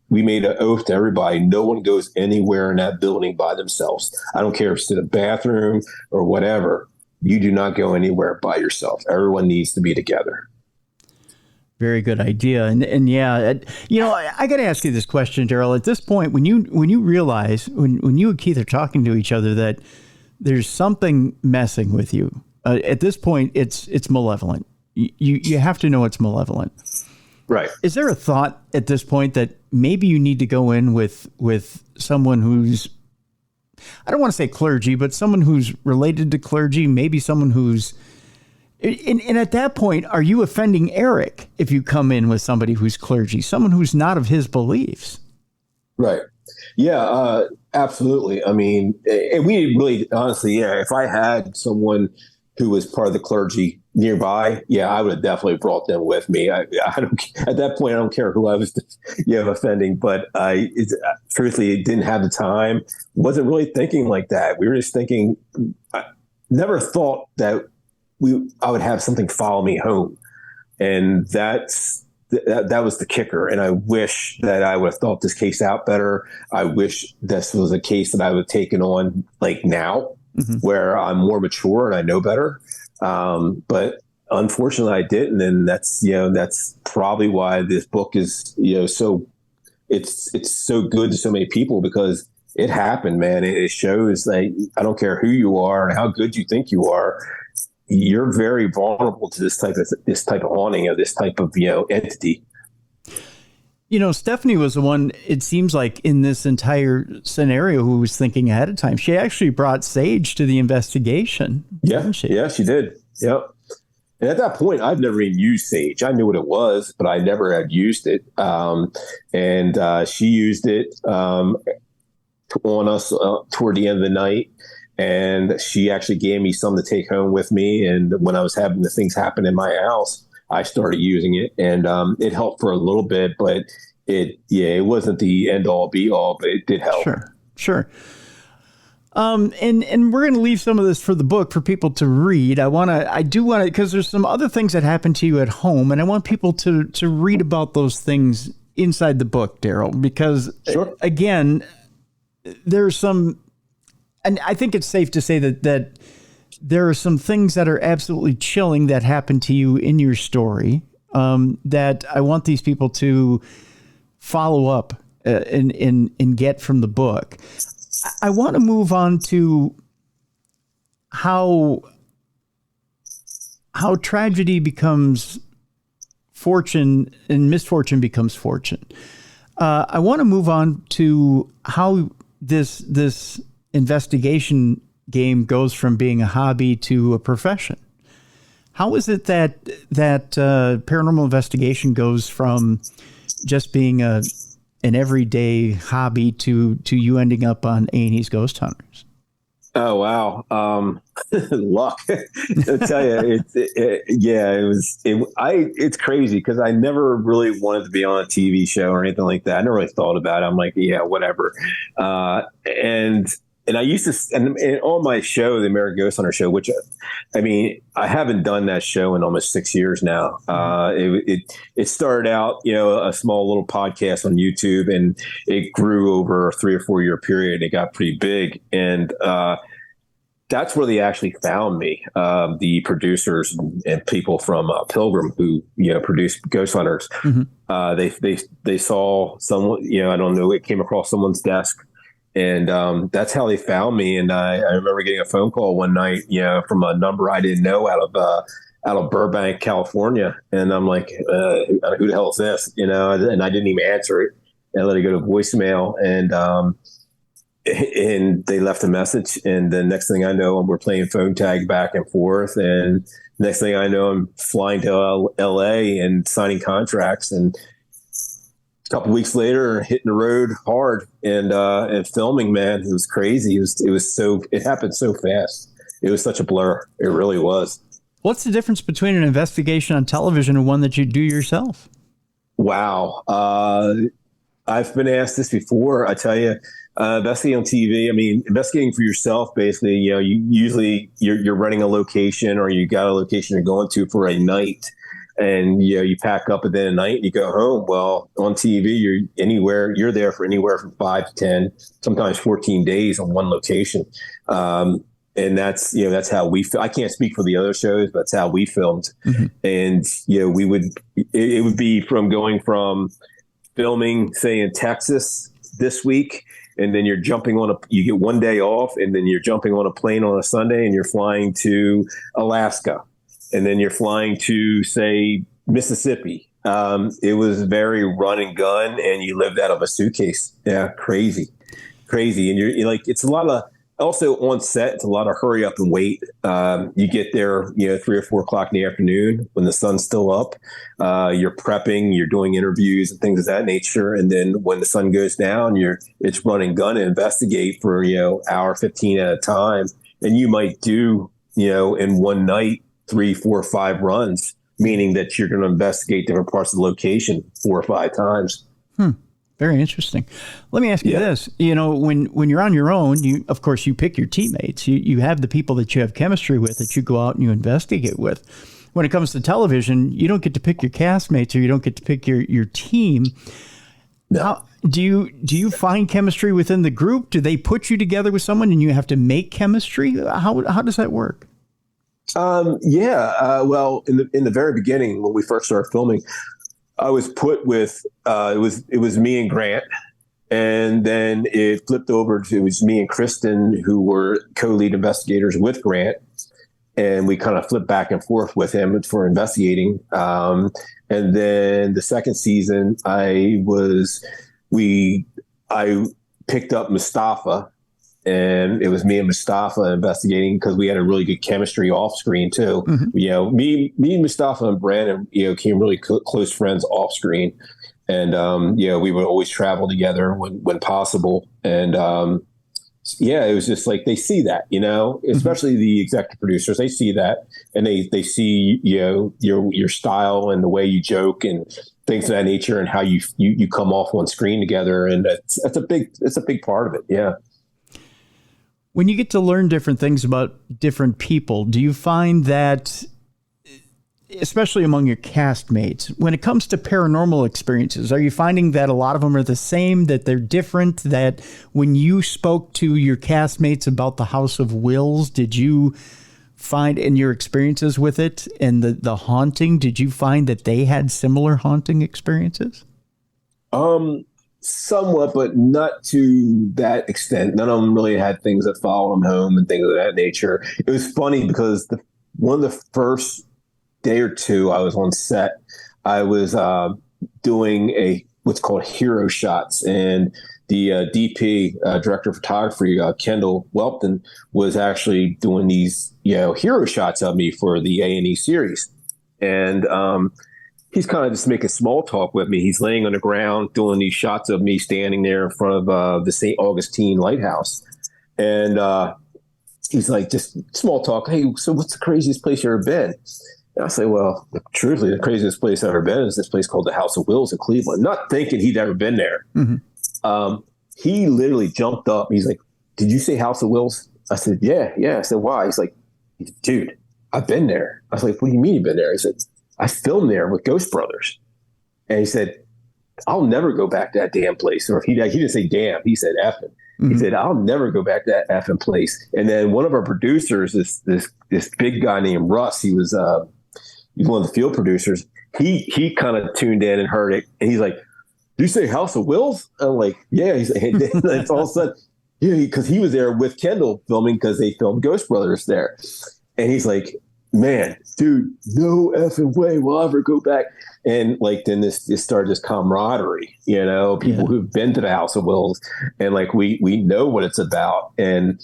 we made an oath to everybody: no one goes anywhere in that building by themselves. I don't care if it's in a bathroom or whatever. You do not go anywhere by yourself. Everyone needs to be together. Very good idea. And yeah, I got to ask you this question, Daryl. At this point, when you realize, when you and Keith are talking to each other, that there's something messing with you, at this point, it's malevolent. You have to know it's malevolent. Right. Is there a thought at this point that maybe you need to go in with someone who's, I don't want to say clergy, but someone who's related to clergy, maybe someone who's, and at that point, are you offending Eric if you come in with somebody who's clergy, someone who's not of his beliefs? Right. Yeah, absolutely. I mean, and we really, honestly, if I had someone who was part of the clergy nearby, I would have definitely brought them with me. I don't, at that point, I don't care who I was, offending, but truthfully, didn't have the time. Wasn't really thinking like that. We were just thinking, I never thought that I would have something follow me home. And that was the kicker. And I wish that I would have thought this case out better. I wish this was a case that I would have taken on like now, where I'm more mature and I know better. But unfortunately I didn't. And that's probably why this book is, so it's so good to so many people, because it happened, man. It shows that I don't care who you are and how good you think you are. You're very vulnerable to this type of haunting, of this type of, entity. Stephanie was the one, it seems like, in this entire scenario, who was thinking ahead of time. She actually brought Sage to the investigation. Yeah, she did. Yep. And at that point, I've never even used Sage. I knew what it was, but I never had used it. And she used it on us toward the end of the night. And she actually gave me some to take home with me. And when I was having the things happen in my house, I started using it, and it helped for a little bit, but it wasn't the end all be all, but it did help. Sure. And we're going to leave some of this for the book for people to read. I do want to, because there's some other things that happen to you at home, and I want people to read about those things inside the book, Daryl, because Sure. Again, there's some, and I think it's safe to say that there are some things that are absolutely chilling that happen to you in your story, that I want these people to follow up and get from the book. I want to move on to how tragedy becomes fortune and misfortune becomes fortune. I want to move on to how this investigation game goes from being a hobby to a profession. How is it that paranormal investigation goes from just being an everyday hobby to you ending up on A&E's Ghost Hunters? Oh, wow. Luck. I tell you, it's crazy because I never really wanted to be on a TV show or anything like that. I never really thought about it. I'm like, yeah, whatever. And I used to, and on my show, the American Ghost Hunter show, which, I mean, I haven't done that show in almost 6 years now. It started out, a small little podcast on YouTube, and it grew over a 3 or 4 year period. It got pretty big. And that's where they actually found me. The producers and people from Pilgrim who, produced Ghost Hunters, they saw someone, I don't know, it came across someone's desk. And that's how they found me. And I remember getting a phone call one night, from a number I didn't know out of Burbank, California. And I'm like, who the hell is this? And I didn't even answer it. I let it go to voicemail. And they left a message. And the next thing I know, we're playing phone tag back and forth. And next thing I know, I'm flying to LA and signing contracts. And a couple weeks later, hitting the road hard and filming, man, it was crazy. It happened so fast. It was such a blur. It really was. What's the difference between an investigation on television and one that you do yourself? Wow. I've been asked this before. I tell you, investigating on TV, I mean, investigating for yourself, basically, you usually you're renting a location or you got a location you're going to for a night. And you pack up at the end of the night and you go home. Well, on TV, you're there for anywhere from 5 to 10, sometimes 14 days on one location. And that's how we I can't speak for the other shows, but that's how we filmed. Mm-hmm. And it would be from going from filming, say, in Texas this week, and then you're jumping you get one day off, and then you're jumping on a plane on a Sunday and you're flying to Alaska. And then you're flying to, say, Mississippi. It was very run and gun, and you lived out of a suitcase. Yeah, crazy. And you're like, it's a lot of, also on set, it's a lot of hurry up and wait. You get there, 3 or 4 o'clock in the afternoon when the sun's still up. You're prepping, you're doing interviews and things of that nature. And then when the sun goes down, it's run and gun and investigate for, hour 15 at a time. And you might do, in one night, 3, 4, 5 runs, meaning that you're going to investigate different parts of the location 4 or 5 times. Very interesting. Let me ask you this. When you're on your own, of course, you pick your teammates. You have the people that you have chemistry with that you go out and you investigate with. When it comes to television, you don't get to pick your castmates or you don't get to pick your team. No. How, do you find chemistry within the group? Do they put you together with someone and you have to make chemistry? How does that work? Well, in the very beginning, when we first started filming, I was put with, it was me and Grant, and then it flipped over to, it was me and Kristen, who were co-lead investigators with Grant. And we kind of flipped back and forth with him for investigating. And then the second season I picked up Mustafa. And it was me and Mustafa investigating because we had a really good chemistry off screen too. Mm-hmm. Me, Mustafa, and Brandon, became really close friends off screen, and we would always travel together when possible. And it was just like they see that, especially mm-hmm. the executive producers, they see that, and they see your style and the way you joke and things of that nature, and how you come off on screen together, and it's a big part of it. Yeah. When you get to learn different things about different people, do you find that, especially among your castmates, when it comes to paranormal experiences, are you finding that a lot of them are the same, that they're different, that when you spoke to your castmates about the House of Wills, did you find in your experiences with it and the haunting, did you find that they had similar haunting experiences? Somewhat, but not to that extent. None of them really had things that followed them home and things of that nature. It was funny because one of the first day or two I was on set, I was doing what's called hero shots, and the DP, director of photography, Kendall Welpton, was actually doing these hero shots of me for the A&E series, and he's kind of just making small talk with me. He's laying on the ground doing these shots of me standing there in front of the St. Augustine Lighthouse, and he's like, just small talk. Hey, so what's the craziest place you ever been? And I say, well, truthfully, the craziest place I've ever been is this place called the House of Wills in Cleveland. Not thinking he'd ever been there. Mm-hmm. He literally jumped up. He's like, did you say House of Wills? I said, yeah. I said, why? He's like, dude, I've been there. I was like, what do you mean you've been there? He said, I filmed there with Ghost Brothers. And he said, I'll never go back to that damn place. Or he didn't say damn, he said effing. Mm-hmm. He said, I'll never go back to that effing place. And then one of our producers, this big guy named Russ, he was one of the field producers. He kind of tuned in and heard it, and he's like, "Do you say House of Wills?" I'm like, "Yeah." He's like, it's all of a sudden, because he was there with Kendall filming because they filmed Ghost Brothers there, and he's like, "Man, dude, no effing way will I ever go back." And like then this started this camaraderie, people who've been to the House of Wills, and like we know what it's about, and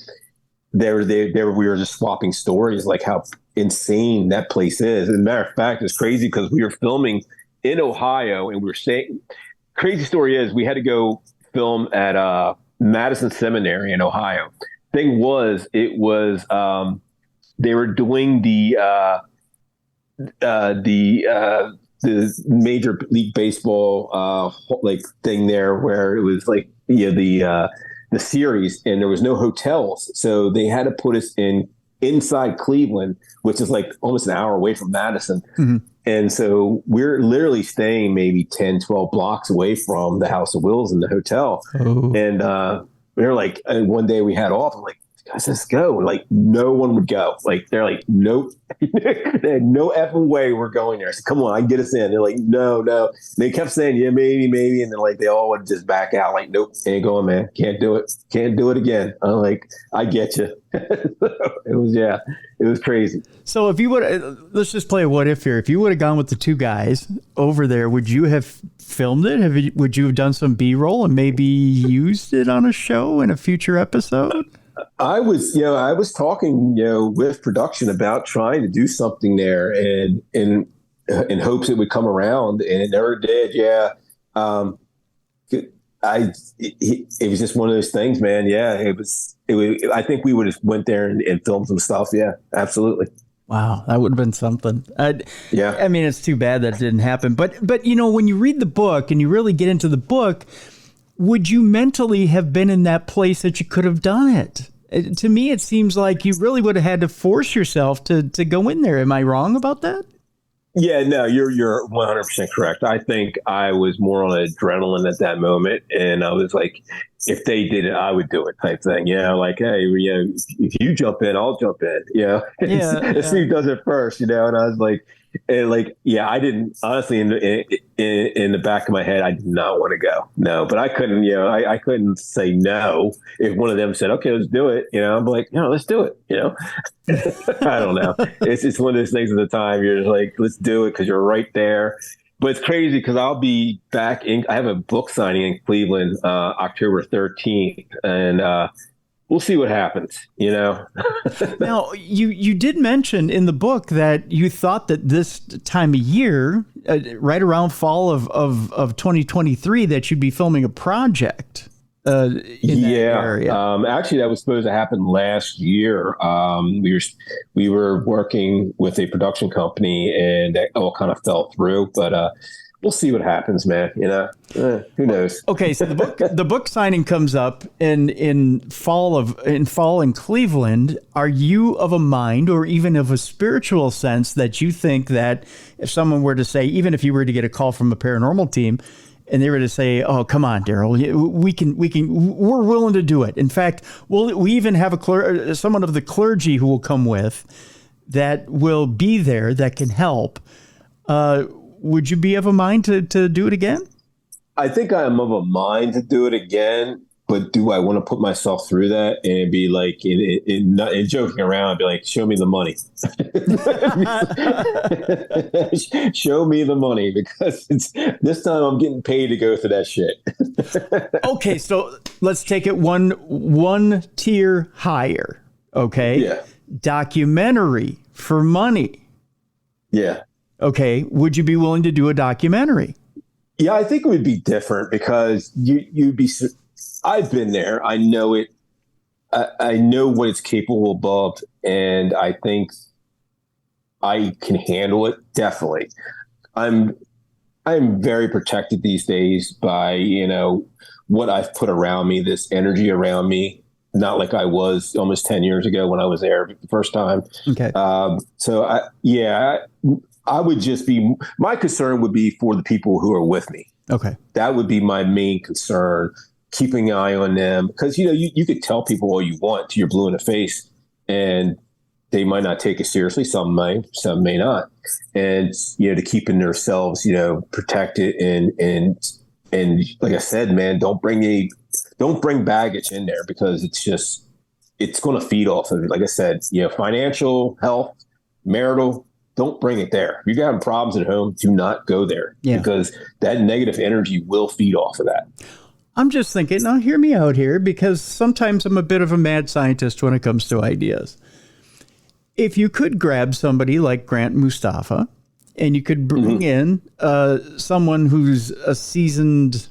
we were just swapping stories, like how insane that place is. As a matter of fact, it's crazy because we were filming in Ohio, and we were saying, crazy story is we had to go film at Madison Seminary in Ohio. Thing was, they were doing the Major League Baseball like thing there, where it was like the series, and there was no hotels, so they had to put us inside Cleveland, which is like almost an hour away from Madison. Mm-hmm. And so we're literally staying maybe 10, 12 blocks away from the House of Wills in the hotel. Oh. And we were like, and one day we had off, I'm like, guys, let's go. Like, no one would go. Like, they're like, nope. They had no effing way we're going there. I said, come on, I can get us in. They're like, no. And they kept saying, yeah, maybe. And then like, they all would just back out. Like, nope, ain't going, man. Can't do it. Can't do it again. I'm like, I get you. It was crazy. So if you would, let's just play a what if here. If you would have gone with the two guys over there, would you have filmed it? Would you have done some B-roll and maybe used it on a show in a future episode? I was talking, with production about trying to do something there, and in hopes it would come around, and it never did. Yeah. It was just one of those things, man. Yeah. It was, I think we would have went there and filmed some stuff. Yeah, absolutely. Wow. That would have been something. Yeah. I mean, it's too bad that didn't happen, but when you read the book and you really get into the book, would you mentally have been in that place that you could have done it? To me, it seems like you really would have had to force yourself to go in there. Am I wrong about that? Yeah, no, you're 100% correct. I think I was more on adrenaline at that moment, and I was like, if they did it, I would do it type thing. Like, hey, if you jump in, I'll jump in. Let's see who does it first. And I was like, I didn't, honestly, in the back of my head, I did not want to go. No, but I couldn't, I couldn't say no if one of them said, okay, let's do it. I'm like, no, let's do it. I don't know. It's one of those things at the time you're just like, let's do it because you're right there. But it's crazy because I'll be back I have a book signing in Cleveland, October 13th. And, we'll see what happens, Now, you did mention in the book that you thought that this time of year, right around fall of 2023, that you'd be filming a project in that area. Actually, that was supposed to happen last year. We were working with a production company, and that all kind of fell through. But we'll see what happens, man. Who knows? Okay, so the book signing comes up in fall in Cleveland. Are you of a mind or even of a spiritual sense that you think that if someone were to say, even if you were to get a call from a paranormal team and they were to say, "Oh, come on, Daryl, we're willing to do it." In fact, we even have someone of the clergy who will come with that will be there that can help. Would you be of a mind to do it again? I think I am of a mind to do it again, but do I want to put myself through that and be like, in joking around, be like, show me the money. Show me the money, because this time I'm getting paid to go through that shit. Okay, so let's take it one tier higher. Okay. Yeah. Documentary for money. Yeah. Okay. Would you be willing to do a documentary? Yeah, I think it would be different because you'd be. I've been there. I know it. I know what it's capable of, and I think I can handle it. Definitely. I'm very protected these days by what I've put around me. This energy around me. Not like I was almost 10 years ago when I was there the first time. Okay. So I would just be, my concern would be for the people who are with me. Okay. That would be my main concern, keeping an eye on them. Because, you could tell people all you want till you're blue in the face, and they might not take it seriously. Some may not. And, to keeping themselves, protected and like I said, man, don't bring baggage in there, because it's going to feed off of it. Like I said, financial, health, marital, don't bring it there. If you're having problems at home, do not go there, because that negative energy will feed off of that. I'm just thinking, now hear me out here, because sometimes I'm a bit of a mad scientist when it comes to ideas. If you could grab somebody like Grant Mustafa and you could bring in someone who's a seasoned,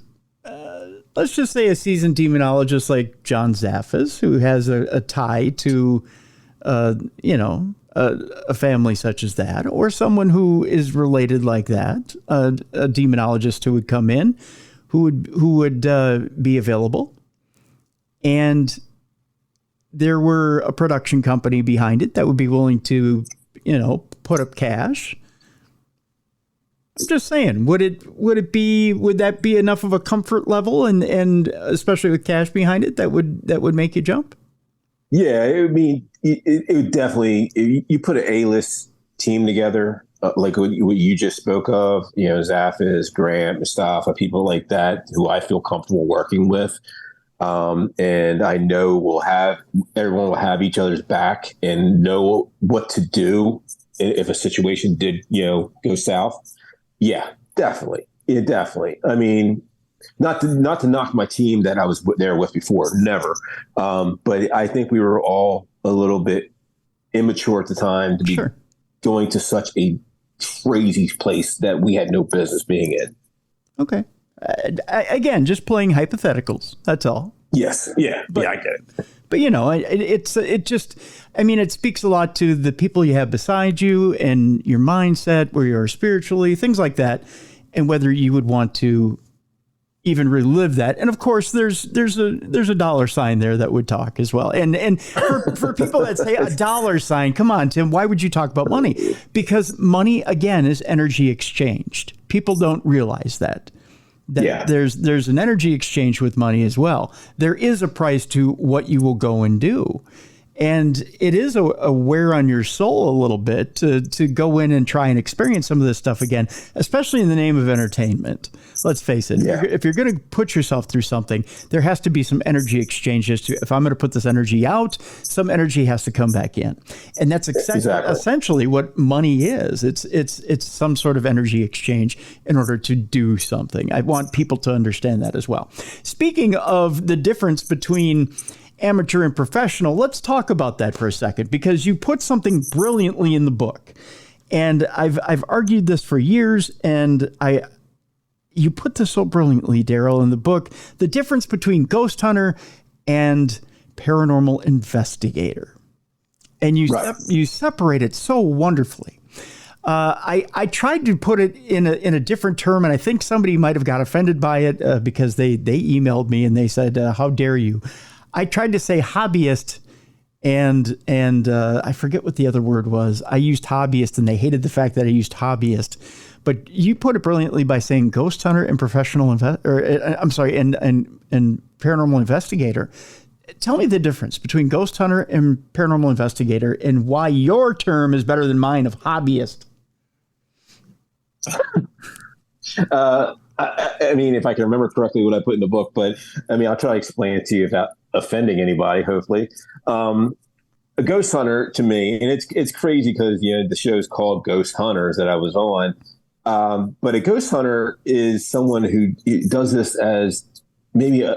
let's just say a seasoned demonologist like John Zaffis, who has a tie to, a family such as that, or someone who is related like that, a demonologist who would come in, who would be available, and there were a production company behind it that would be willing to, put up cash. I'm just saying, would that be enough of a comfort level, and especially with cash behind it, that would make you jump? Yeah, I mean, it would definitely. You put an A-list team together, like what you just spoke of, Zaffis, Grant, Mustafa, people like that who I feel comfortable working with, and I know everyone will have each other's back and know what to do if a situation did go south. Yeah, definitely. Yeah, definitely. I mean, not to knock my team that I was there with before, never. But I think we were all a little bit immature at the time to be going to such a crazy place that we had no business being in. Okay. Again, just playing hypotheticals. That's all. Yes. Yeah. I get it. But it speaks a lot to the people you have beside you and your mindset, where you are spiritually, things like that, and whether you would want to even relive that. And of course, there's a dollar sign there that would talk as well. And for people that say a dollar sign, come on, Tim, why would you talk about money? Because money, again, is energy exchanged. People don't realize that. There's an energy exchange with money as well. There is a price to what you will go and do. And it is a wear on your soul a little bit to go in and try and experience some of this stuff again, especially in the name of entertainment. Let's face it. Yeah. If you're going to put yourself through something, there has to be some energy exchanges. If I'm going to put this energy out, some energy has to come back in. And that's essentially what money is. It's some sort of energy exchange in order to do something. I want people to understand that as well. Speaking of the difference between amateur and professional, let's talk about that for a second, because you put something brilliantly in the book, and I've argued this for years, and you put this so brilliantly, Daryl, in the book, the difference between ghost hunter and paranormal investigator, and you separate it so wonderfully. I tried to put it in a different term, and I think somebody might have got offended by it because they emailed me and they said, "How dare you?" I tried to say hobbyist, and I forget what the other word was. I used hobbyist, and they hated the fact that I used hobbyist. But you put it brilliantly by saying ghost hunter and and paranormal investigator. Tell me the difference between ghost hunter and paranormal investigator, and why your term is better than mine of hobbyist. I mean, if I can remember correctly what I put in the book, but I mean, I'll try to explain it to you without offending anybody, hopefully. A ghost hunter to me, and it's crazy because, the show is called Ghost Hunters that I was on. But a ghost hunter is someone who does this as maybe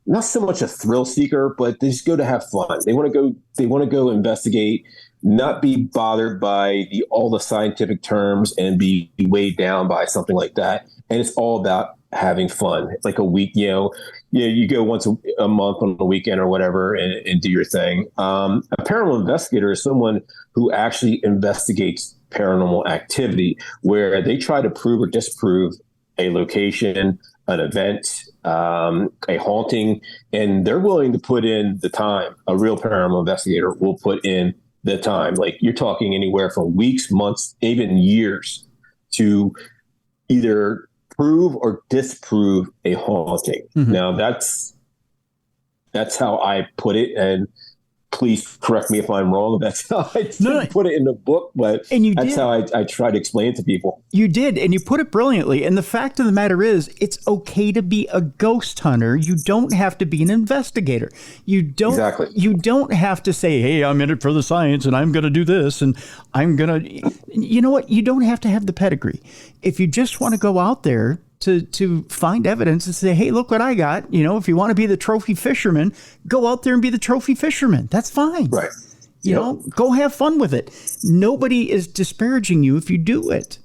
not so much a thrill seeker, but they just go to have fun. They want to go investigate, not be bothered by all the scientific terms and be weighed down by something like that. And it's all about having fun. Like a week, you go once a month on the weekend or whatever and do your thing. A paranormal investigator is someone who actually investigates paranormal activity, where they try to prove or disprove a location, an event, a haunting, and they're willing to put in the time. A real paranormal investigator will put in the time. Like, you're talking anywhere from weeks, months, even years to either prove or disprove a haunting. Mm-hmm. Now that's how I put it, and please correct me if I'm wrong. That's how I put it in the book, but that's how I try to explain it to people. You did, and you put it brilliantly. And the fact of the matter is, it's okay to be a ghost hunter. You don't have to be an investigator. You don't have to say, "Hey, I'm in it for the science, and I'm going to do this, and I'm going to." You know what? You don't have to have the pedigree. If you just want to go out there to find evidence and say, "Hey, look what I got." If you want to be the trophy fisherman, go out there and be the trophy fisherman. That's fine. Right. Go have fun with it. Nobody is disparaging you if you do it.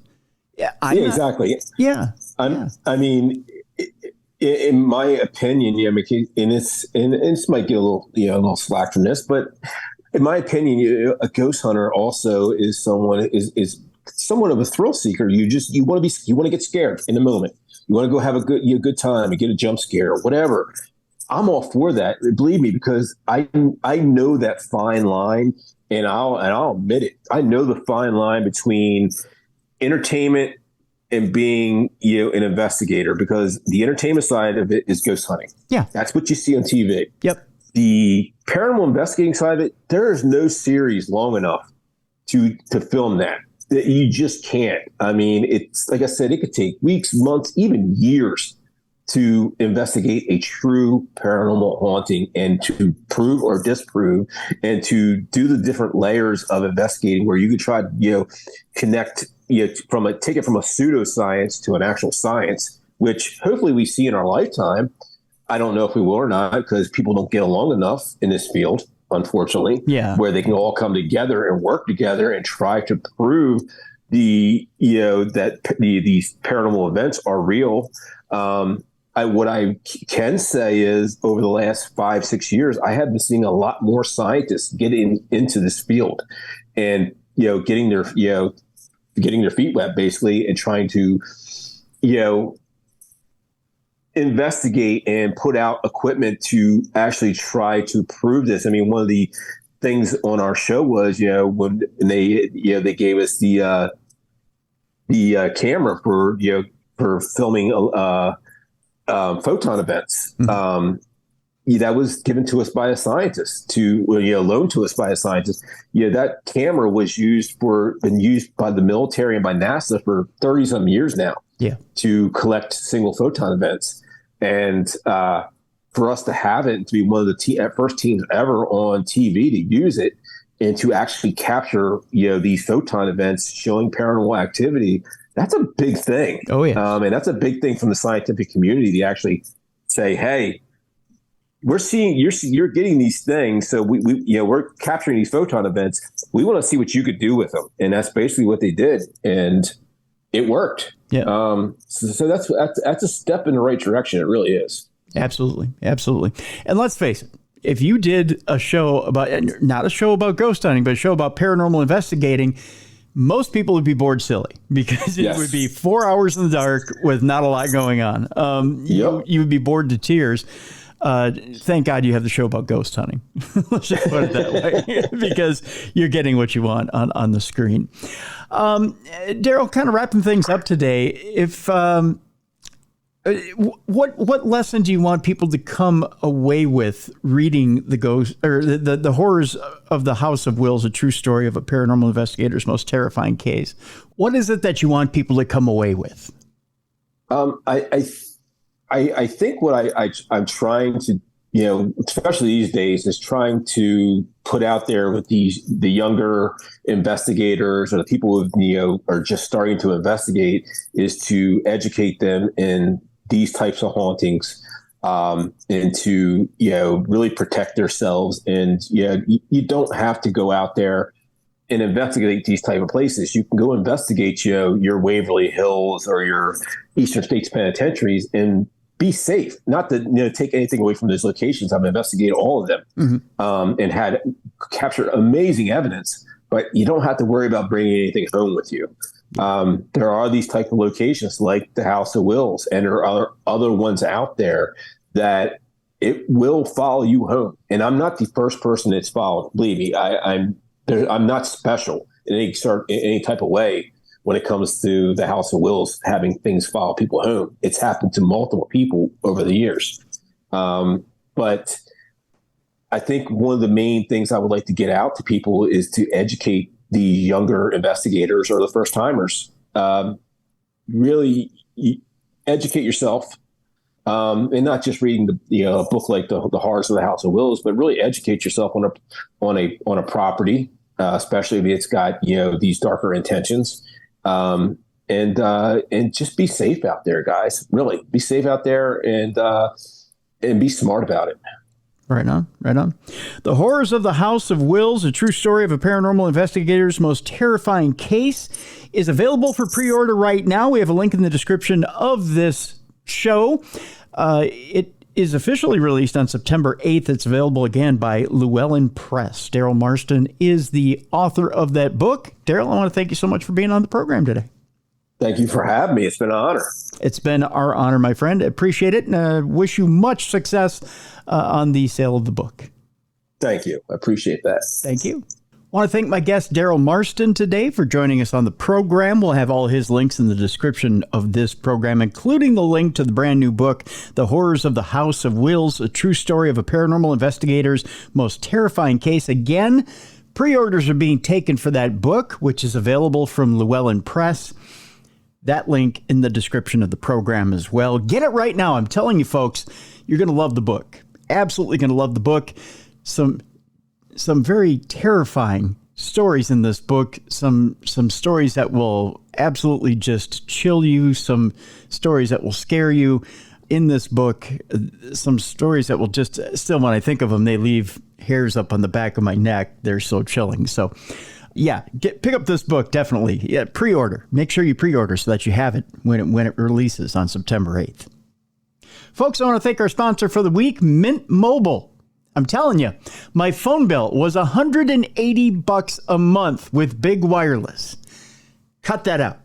Exactly. Yeah. I mean, in my opinion, and this might get a little slack from this, but in my opinion, a ghost hunter also is someone is somewhat of a thrill seeker. You want to get scared in the moment. You want to go have a good time and get a jump scare or whatever. I'm all for that. Believe me, because I know that fine line, and I'll admit it. I know the fine line between entertainment and being an investigator, because the entertainment side of it is ghost hunting. Yeah, that's what you see on TV. Yep. The paranormal investigating side of it, there is no series long enough to film that. You just can't. I mean, it's like I said, it could take weeks, months, even years to investigate a true paranormal haunting, and to prove or disprove, and to do the different layers of investigating, where you could try to connect take it from a pseudoscience to an actual science, which hopefully we see in our lifetime. I don't know if we will or not, because people don't get along enough in this field, unfortunately, where they can all come together and work together and try to prove that these paranormal events are real. What I can say is, over the last 5-6 years, I have been seeing a lot more scientists getting into this field, and getting their feet wet, basically, and trying to investigate and put out equipment to actually try to prove this. I mean, one of the things on our show was, when they gave us the camera for filming photon events. Mm-hmm. That was given to us by a scientist, loaned to us by a scientist. That camera was been used by the military and by NASA for 30-some years now. Yeah. To collect single photon events. And for us to have it, to be one of the first teams ever on TV to use it, and to actually capture, these photon events showing paranormal activity, that's a big thing. Oh, yeah. And that's a big thing from the scientific community to actually say, "Hey, you're getting these things, so we're capturing these photon events. We want to see what you could do with them." And that's basically what they did, and it worked. Yeah. So that's a step in the right direction. It really is. Absolutely. And let's face it, if you did a show about, not a show about ghost hunting, but a show about paranormal investigating, most people would be bored silly because it would be 4 hours in the dark with not a lot going on. You would be bored to tears. Thank God you have the show about ghost hunting. Let's just put it that way, because you're getting what you want on the screen. Daryl, kind of wrapping things up today. If what lesson do you want people to come away with reading the ghost or the horrors of the House of Wills, a true story of a paranormal investigator's most terrifying case? What is it that you want people to come away with? I think what I'm trying to, especially these days, is trying to put out there with the younger investigators or the people who, are just starting to investigate, is to educate them in these types of hauntings, and to, really protect themselves. And, you don't have to go out there and investigate these type of places. You can go investigate, your Waverly Hills or your Eastern States penitentiaries and be safe. Not to take anything away from those locations. I've investigated all of them, and had captured amazing evidence. But you don't have to worry about bringing anything home with you. There are these type of locations like the House of Wills, and there are other ones out there that it will follow you home. And I'm not the first person it's followed. Believe me, I'm not special in any type of way when it comes to the House of Wills having things follow people home. It's happened to multiple people over the years. But I think one of the main things I would like to get out to people is to educate the younger investigators or the first timers. Really educate yourself, and not just reading a book like the Horrors of the House of Wills, but really educate yourself on a property, especially if it's got these darker intentions. And just be safe out there, guys. Really be safe out there, and be smart about it. Right on. The Horrors of the House of Wills, a true story of a paranormal investigator's most terrifying case, is available for pre-order right now. We have a link in the description of this show. It is officially released on September 8th. It's available again by Llewellyn Press. Daryl Marston is the author of that book. Daryl, I want to thank you so much for being on the program today. Thank you for having me. It's been an honor. It's been our honor, my friend. Appreciate it, and wish you much success on the sale of the book. Thank you. I appreciate that. Thank you. I want to thank my guest, Daryl Marston, today for joining us on the program. We'll have all his links in the description of this program, including the link to the brand new book, The Horrors of the House of Wills, a true story of a paranormal investigator's most terrifying case. Again, pre-orders are being taken for that book, which is available from Llewellyn Press. That link in the description of the program as well. Get it right now. I'm telling you, folks, you're going to love the book. Absolutely going to love the book. Some very terrifying stories in this book. Some stories that will absolutely just chill you. Some stories that will scare you in this book. Some stories that will just, still when I think of them, they leave hairs up on the back of my neck. They're so chilling. So yeah, pick up this book, definitely. Yeah, pre-order. Make sure you pre-order so that you have it when it releases on September 8th. Folks, I want to thank our sponsor for the week, Mint Mobile. I'm telling you, my phone bill was $180 a month with Big Wireless. Cut that out.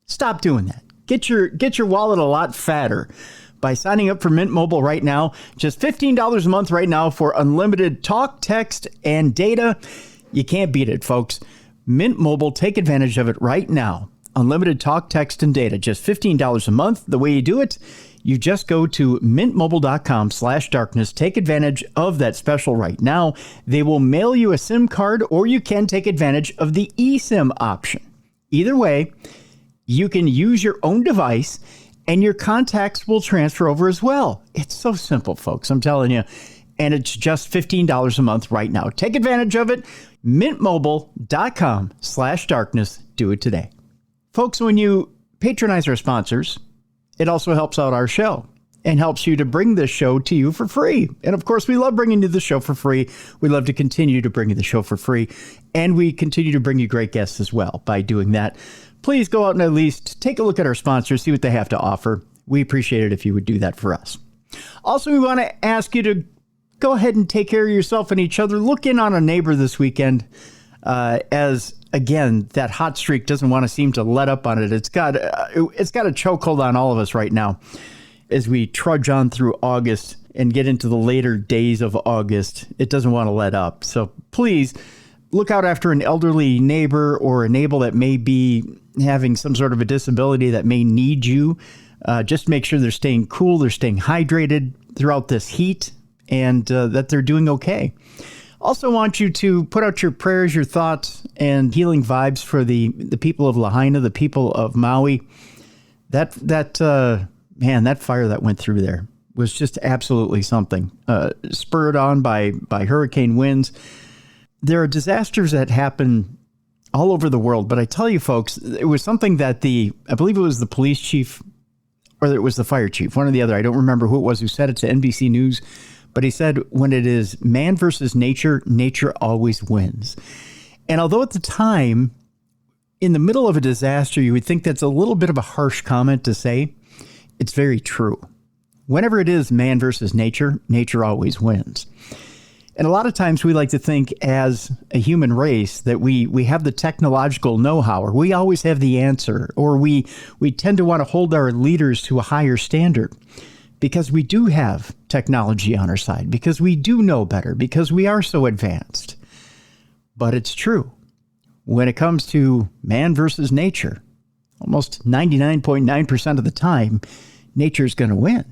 Stop doing that. Get your wallet a lot fatter by signing up for Mint Mobile right now. Just $15 a month right now for unlimited talk, text, and data. You can't beat it, folks. Mint Mobile, take advantage of it right now. Unlimited talk, text, and data. Just $15 a month. The way you do it, you just go to mintmobile.com/darkness. Take advantage of that special right now. They will mail you a SIM card, or you can take advantage of the eSIM option. Either way, you can use your own device, and your contacts will transfer over as well. It's so simple, folks. I'm telling you. And it's just $15 a month right now. Take advantage of it. mintmobile.com/darkness. Do it today. Folks, when you patronize our sponsors, it also helps out our show and helps you to bring this show to you for free. And of course, we love bringing you the show for free. We love to continue to bring you the show for free. And we continue to bring you great guests as well by doing that. Please go out and at least take a look at our sponsors, see what they have to offer. We appreciate it if you would do that for us. Also, we want to ask you to go ahead and take care of yourself and each other. Look in on a neighbor this weekend. as again, that hot streak doesn't want to seem to let up on it. It's got a chokehold on all of us right now as we trudge on through August and get into the later days of August. It doesn't want to let up. So please look out after an elderly neighbor or a neighbor that may be having some sort of a disability that may need you. Just make sure they're staying cool, they're staying hydrated throughout this heat, and that they're doing okay. Also want you to put out your prayers, your thoughts, and healing vibes for the people of Lahaina, the people of Maui. That fire that went through there was just absolutely something. Spurred on by hurricane winds. There are disasters that happen all over the world, but I tell you folks, it was something that I believe it was the police chief or it was the fire chief, one or the other. I don't remember who it was who said it to NBC News. But he said, when it is man versus nature, nature always wins. And although at the time, in the middle of a disaster, you would think that's a little bit of a harsh comment to say, it's very true. Whenever it is man versus nature, nature always wins. And a lot of times we like to think as a human race that we have the technological know-how, or we always have the answer, or we tend to want to hold our leaders to a higher standard. Because we do have technology on our side, because we do know better, because we are so advanced. But it's true. When it comes to man versus nature, almost 99.9% of the time, nature's going to win.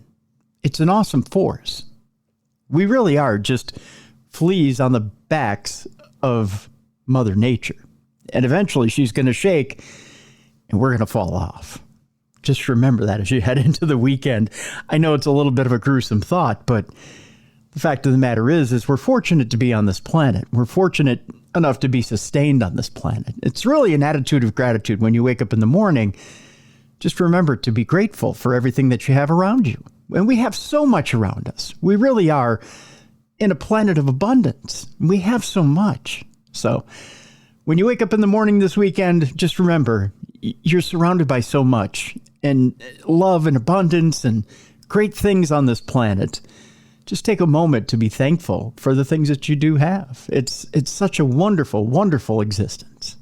It's an awesome force. We really are just fleas on the backs of Mother Nature. And eventually she's going to shake and we're going to fall off. Just remember that as you head into the weekend. I know it's a little bit of a gruesome thought, but the fact of the matter is we're fortunate to be on this planet. We're fortunate enough to be sustained on this planet. It's really an attitude of gratitude when you wake up in the morning. Just remember to be grateful for everything that you have around you. And we have so much around us. We really are in a planet of abundance. We have so much. So when you wake up in the morning this weekend, just remember you're surrounded by so much. And love and abundance and great things on this planet. Just take a moment to be thankful for the things that you do have. It's such a wonderful, wonderful existence.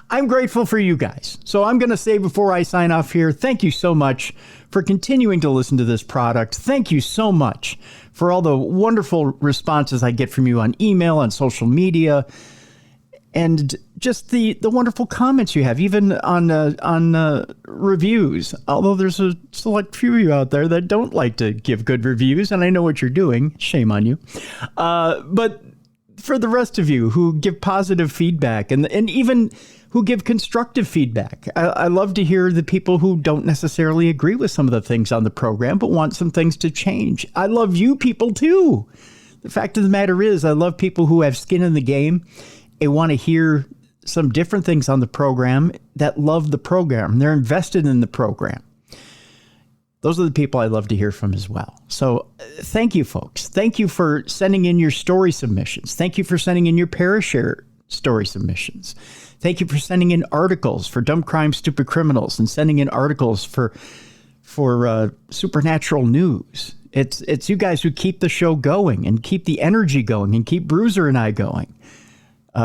I'm grateful for you guys. So I'm going to say before I sign off here, thank you so much for continuing to listen to this product. Thank you so much for all the wonderful responses I get from you on email, on social media, and just the wonderful comments you have, even on reviews. Although there's a select few of you out there that don't like to give good reviews, and I know what you're doing. Shame on you. But for the rest of you who give positive feedback and even who give constructive feedback, I love to hear the people who don't necessarily agree with some of the things on the program, but want some things to change. I love you people too. The fact of the matter is, I love people who have skin in the game. They want to hear some different things on the program, that love the program. They're invested in the program. Those are the people I love to hear from as well. So thank you, folks. Thank you for sending in your story submissions. Thank you for sending in your Parashare story submissions. Thank you for sending in articles for Dumb Crime, Stupid Criminals, and sending in articles for supernatural news. It's you guys who keep the show going and keep the energy going and keep Bruiser and I going.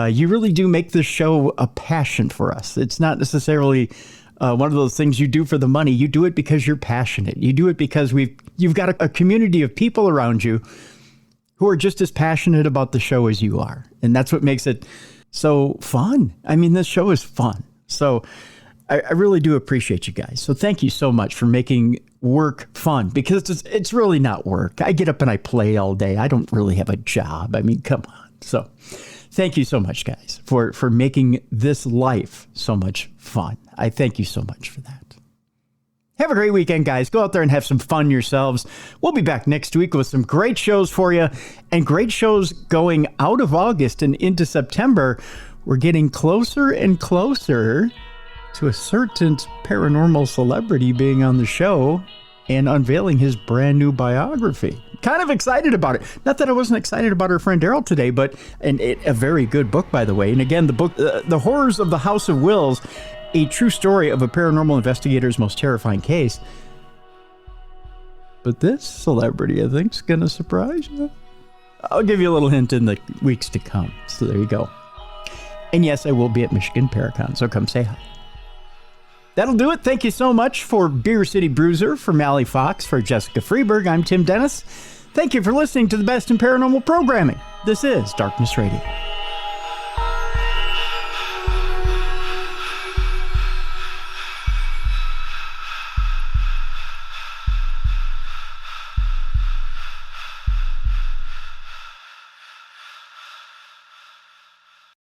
You really do make this show a passion for us. It's not necessarily one of those things you do for the money. You do it because you're passionate. You do it because you've got a community of people around you who are just as passionate about the show as you are. And that's what makes it so fun. I mean, this show is fun. So I really do appreciate you guys. So thank you so much for making work fun, because it's really not work. I get up and I play all day. I don't really have a job. I mean, come on. So thank you so much, guys, for making this life so much fun. I thank you so much for that. Have a great weekend, guys. Go out there and have some fun yourselves. We'll be back next week with some great shows for you, and great shows going out of August and into September. We're getting closer and closer to a certain paranormal celebrity being on the show and unveiling his brand new biography. Kind of excited about it. Not that I wasn't excited about our friend Daryl today, but a very good book, by the way. And again, the book, The Horrors of the House of Wills, a true story of a paranormal investigator's most terrifying case. But this celebrity, I think, is going to surprise you. I'll give you a little hint in the weeks to come. So there you go. And yes, I will be at Michigan Paracon, so come say hi. That'll do it. Thank you so much for Beer City Bruiser, for Mally Fox, for Jessica Freeberg. I'm Tim Dennis. Thank you for listening to the best in paranormal programming. This is Darkness Radio.